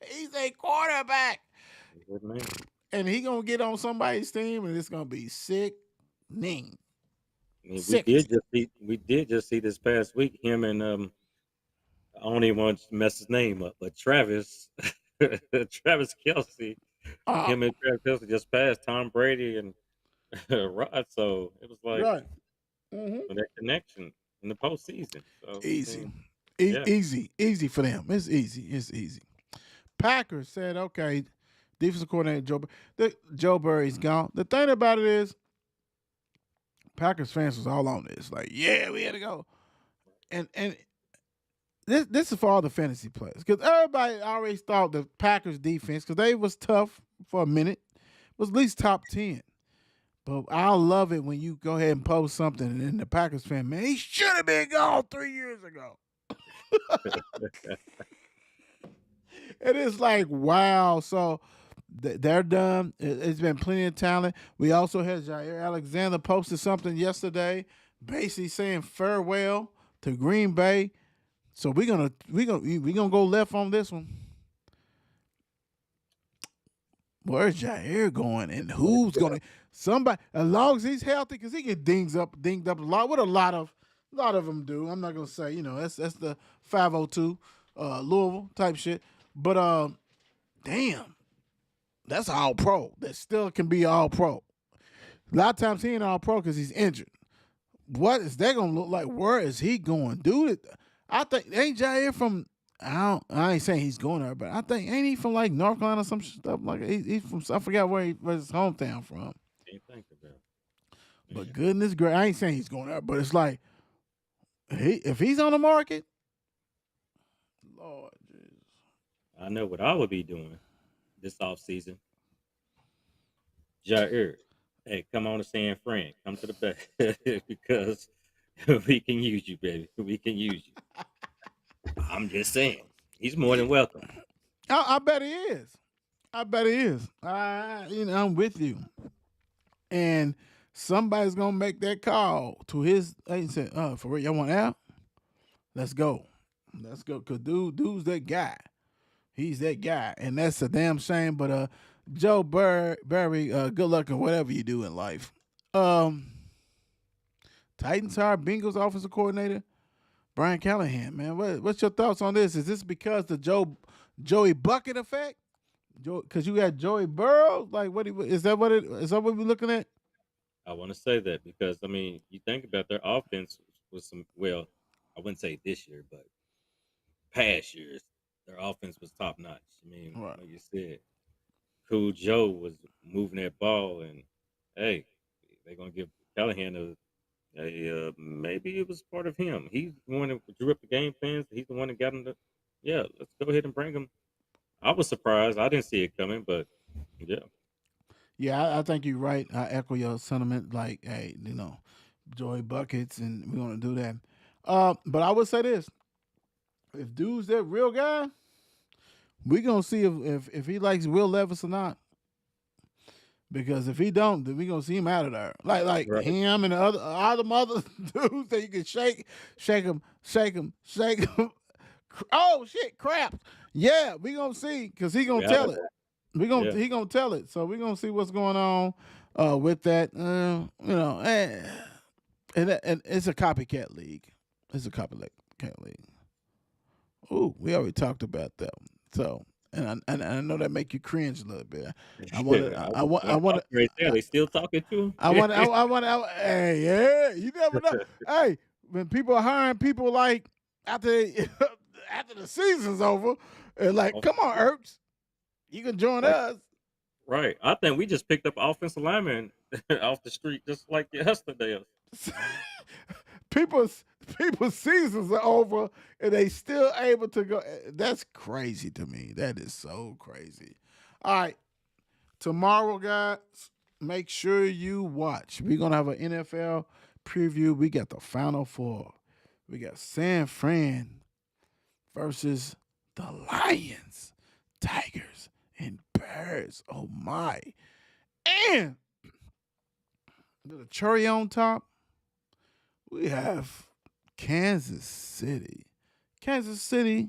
He's a quarterback. Good man. And he gonna get on somebody's team, and it's gonna be sickening. I mean, Sickening. we did just see this past week him and I don't even want to mess his name up, but Travis Travis Kelsey, Uh, him and Travis Kelsey just passed Tom Brady and Rod. So it was like right. Hmm. that connection in the postseason. So I Easy. mean, yeah, Easy. Easy for them. It's easy. It's easy. Packers said, okay, defensive coordinator Joe Burry's gone. The thing about it is, Packers fans was all on this. Like, yeah, we had to go. And this is for all the fantasy players because everybody already thought the Packers defense, because they was tough for a minute, was at least top 10. But I love it when you go ahead and post something and then the Packers fan, man, he should have been gone 3 years ago. And it's like, wow. So they're done. It's been plenty of talent. We also had Jair Alexander posted something yesterday, basically saying farewell to Green Bay. So we're gonna go left on this one. Where's Jair going, and who's going to somebody? As long as he's healthy, because he get dinged up a lot. What a lot of them do. I'm not gonna say, that's the 502 Louisville type shit. But damn, that's all pro. That still can be all pro. A lot of times he ain't all pro because he's injured. What is that gonna look like? Where is he going, dude? I think ain't Jair from. I ain't saying he's going there, but I think ain't he from like North Carolina or some stuff like that? He's from. I forgot where his hometown from. Can't think about it. But goodness gracious, I ain't saying he's going there, but it's like if he's on the market, Lord Jesus. I know what I would be doing this off season. Jair, hey, come on to San Fran. Come to the back because we can use you, baby. We can use you. I'm just saying, he's more than welcome. I bet he is. I bet he is. I'm with you. And somebody's gonna make that call to his. They said, for real, y'all want out? Let's go. Cause dude's that guy. He's that guy, and that's a damn shame. But Joe Barry, good luck in whatever you do in life. Titans hire Bengals offensive coordinator Brian Callahan. Man, what's your thoughts on this? Is this because the Joey Bucket effect? Because you got Joey Burrow. Like, is that what we're looking at? I want to say that because you think about their offense was some. Well, I wouldn't say this year, but past years, their offense was top notch. Right. Like you said, Cool Joe was moving that ball, and hey, they're gonna give Callahan maybe it was part of him. He's the one that drew up the game plans. He's the one that got him to. Yeah, let's go ahead and bring him. I was surprised. I didn't see it coming, but yeah. Yeah, I think you're right. I echo your sentiment. Like, hey, Joey Buckets, and we're gonna do that. But I would say this: if dude's that real guy, we gonna see if he likes Will Levis or not. Because if he don't, then we gonna see him out of there. Like Right. him and all the other dudes that you can shake him. Oh shit, crap! Yeah, we gonna see because he gonna tell it. He gonna tell it. So we gonna see what's going on with that. And it's a copycat league. It's a copycat league. Ooh, we already talked about that one. So, and I know that make you cringe a little bit. I want to. They still talking to him. I want. Hey, yeah, you never know. Hey, when people are hiring people like after the season's over, and like, come on, Ertz, you can join us. Right. I think we just picked up offensive lineman off the street just like yesterday. People's seasons are over and they still able to go. That's crazy to me. That is so crazy. All right. Tomorrow, guys, make sure you watch. We're going to have an NFL preview. We got the Final Four. We got San Fran versus the Lions, Tigers, and Bears. Oh, my. And the cherry on top, we have Kansas City. Kansas City,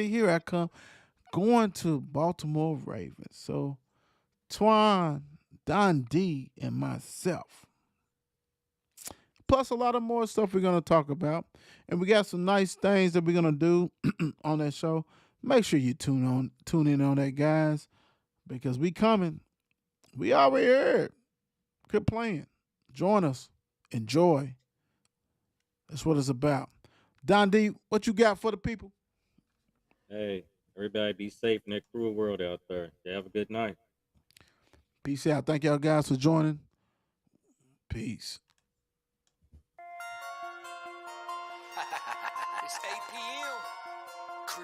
here I come. Going to Baltimore Ravens. So, Twan, Don D, and myself. Plus a lot of more stuff we're going to talk about. And we got some nice things that we're going to do on that show. Make sure you tune in on that, guys. Because we coming. We already heard. Quit playing. Join us. Enjoy. That's what it's about. Don D, what you got for the people? Hey, Everybody be safe in that cruel world out there. You have a good night. Peace out. Thank y'all guys for joining. Peace. It's 8 p.m.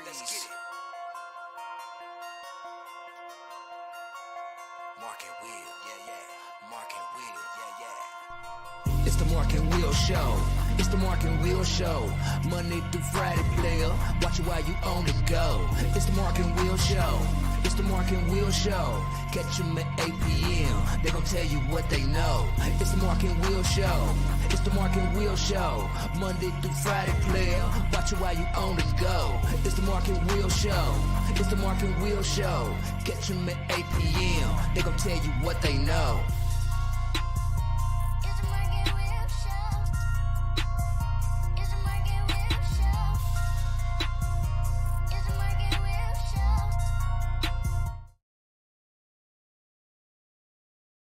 Let's get it. Mark and Will, yeah, yeah. Mark and Will, yeah, yeah. It's the Mark and Will Show. It's the Mark and Will Show. Monday through Friday, player. Watch it while you on the go. It's the Mark and Will Show. It's the Mark and Will Show. Catch them at 8 p.m. They gon' tell you what they know. It's the Mark and Will Show. It's the Mark and Will Show. Monday through Friday, player. Watch it while you on the go. It's the Mark and Will Show. It's the Mark and Will Show. Catch them at 8 p.m. They gon' tell you what they know.